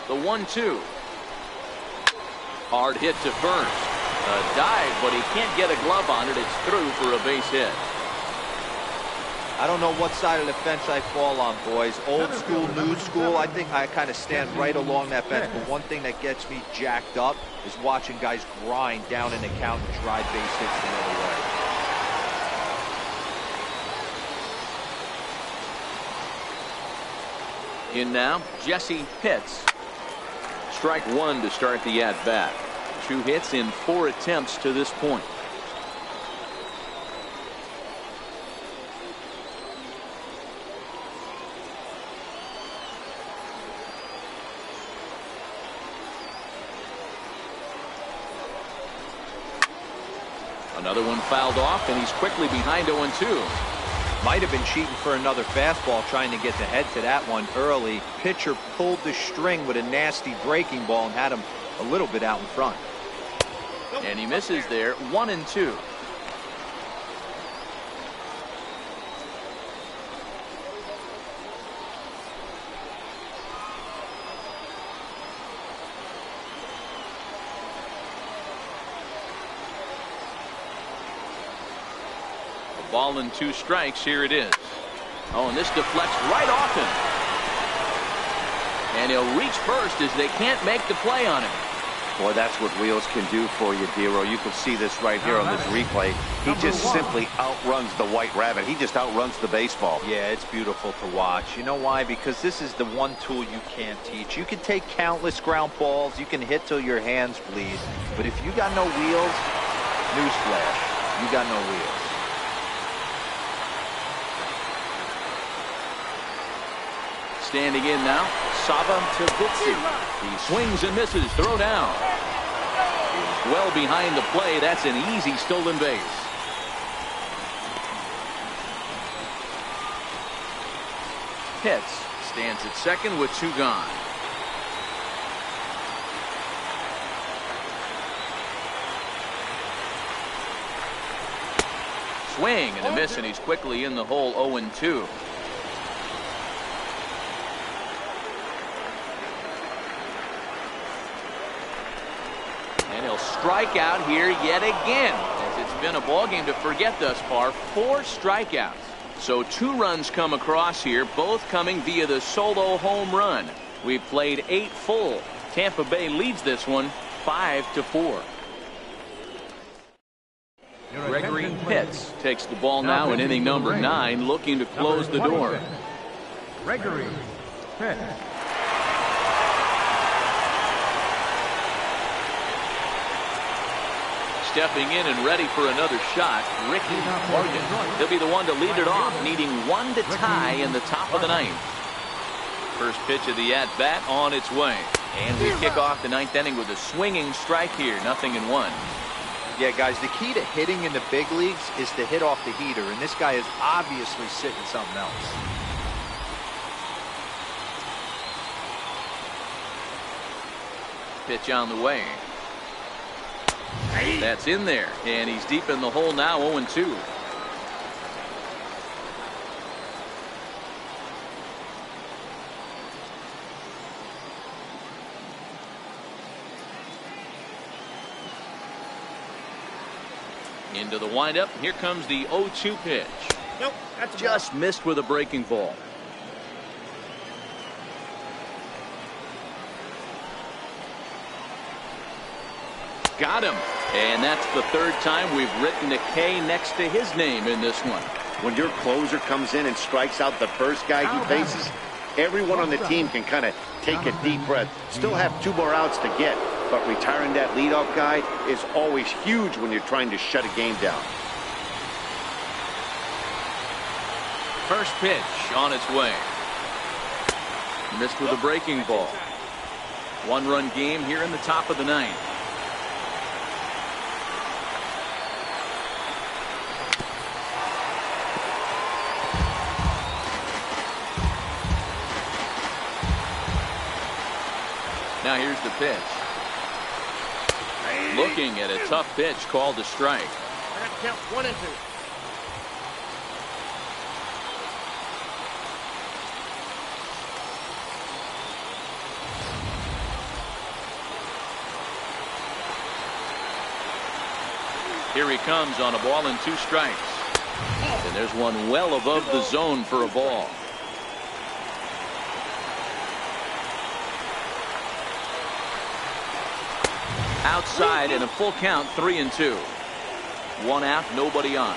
The 1-2. Hard hit to first. A dive, but he can't get a glove on it. It's through for a base hit. I don't know what side of the fence I fall on, boys. Old school, new school. I think I kind of stand right along that fence. But one thing that gets me jacked up is watching guys grind down in the count and drive base hits the other way. In now, Jesse Pitts. Strike 1 to start the at-bat. 2 hits in 4 attempts to this point. Another one fouled off, and he's quickly behind 0-2. Might have been cheating for another fastball, trying to get the head to that one early. Pitcher pulled the string with a nasty breaking ball and had him a little bit out in front. And he misses there, 1-2. Ball and 2 strikes. Here it is. Oh, and this deflects right off him. And he'll reach first as they can't make the play on him. Boy, that's what wheels can do for you, Dero. You can see this right here on this replay. He just simply outruns the White Rabbit. He just outruns the baseball. Yeah, it's beautiful to watch. You know why? Because this is the one tool you can't teach. You can take countless ground balls. You can hit till your hands bleed. But if you got no wheels, newsflash, you got no wheels. Standing in now, Sava Tavitsi. He swings and misses. Throw down. He's well behind the play. That's an easy stolen base. Pitts stands at second with 2 gone. Swing and a miss, and he's quickly in the hole. 0-2. Strike out here yet again, as it's been a ball game to forget thus far. 4 strikeouts. So 2 runs come across here, both coming via the solo home run. We've played 8 full. Tampa Bay leads this one 5-4. Gregory Pitts takes the ball now in inning number 9, looking to close the door. Gregory Pitts. Stepping in and ready for another shot, Ricky Morgan. He'll be the one to lead it off, needing 1 to tie in the top of the 9th. First pitch of the at-bat on its way. And we kick off the 9th inning with a swinging strike here, 0-1. Yeah, guys, the key to hitting in the big leagues is to hit off the heater, and this guy is obviously sitting something else. Pitch on the way. That's in there, and he's deep in the hole now. 0-2. Into the windup. Here comes the 0-2 pitch. Nope, that's just missed with a breaking ball. Got him. And that's the 3rd time we've written a K next to his name in this one. When your closer comes in and strikes out the first guy he faces, everyone on the team can kind of take a deep breath. Still have 2 more outs to get, but retiring that leadoff guy is always huge when you're trying to shut a game down. First pitch on its way. Missed with a breaking ball. 1-run game here in the top of the 9th. Now here's the pitch. Looking at a tough pitch called a strike. I got to count 1 and 2. Here he comes on a ball and 2 strikes. And there's one well above the zone for a ball. Outside and a full count, 3-2. 1 out, nobody on.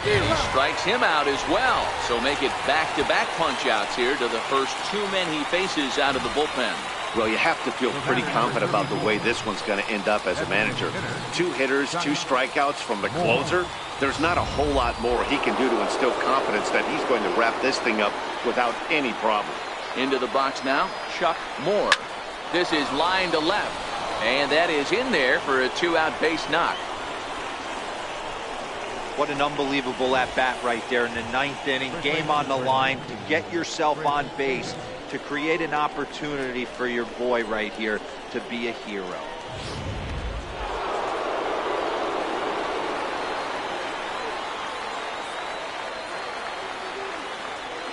And he strikes him out as well. So make it back-to-back punch-outs here to the first 2 men he faces out of the bullpen. Well, you have to feel pretty confident about the way this one's going to end up as a manager. 2 hitters, 2 strikeouts from the closer. There's not a whole lot more he can do to instill confidence that he's going to wrap this thing up without any problem. Into the box now, Chuck Moore. This is line to left. And that is in there for a 2-out base knock. What an unbelievable at-bat right there in the 9th inning. Game on the line to get yourself on base, to create an opportunity for your boy right here to be a hero.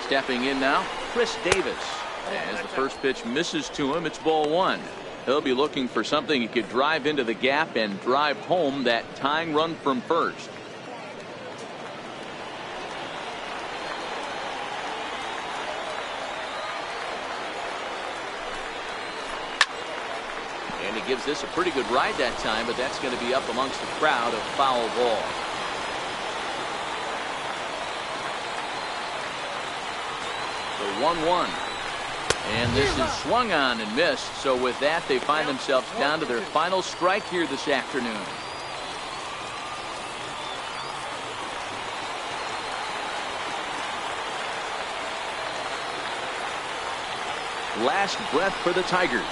Stepping in now, Chris Davis. As the first pitch misses to him, it's ball 1. He'll be looking for something he could drive into the gap and drive home that tying run from first. And he gives this a pretty good ride that time, but that's going to be up amongst the crowd, a foul ball. The 1-1. And this is swung on and missed. So with that, they find themselves down to their final strike here this afternoon. Last breath for the Tigers.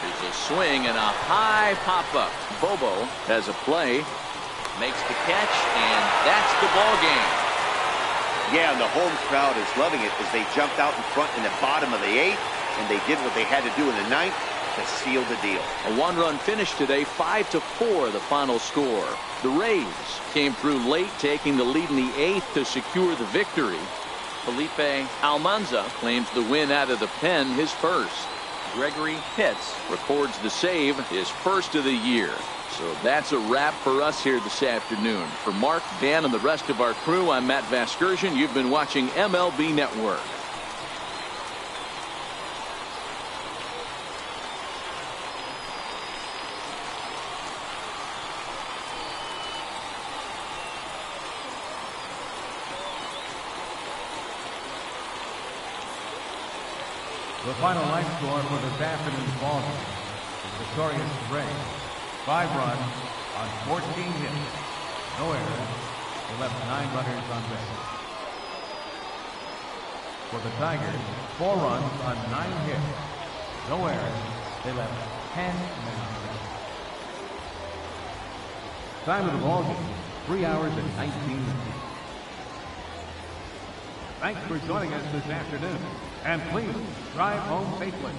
There's a swing and a high pop-up. Bobo has a play, makes the catch, and that's the ball game. Yeah, and the home crowd is loving it as they jumped out in front in the bottom of the 8th, and they did what they had to do in the 9th to seal the deal. A 1-run finish today, 5-4 the final score. The Rays came through late, taking the lead in the 8th to secure the victory. Felipe Almanza claims the win out of the pen, his first. Gregory Pitts records the save, his first of the year. So that's a wrap for us here this afternoon. For Mark, Dan, and the rest of our crew, I'm Matt Vasgersian. You've been watching MLB Network. The final line score for this afternoon's ball game is victorious Rays. 5 runs on 14 hits. No errors. They left 9 runners on base. For the Tigers, 4 runs on 9 hits. No errors. They left 10 men on base. Time of the ball game, 3 hours and 19 minutes. Thanks for joining us this afternoon. And please drive home safely.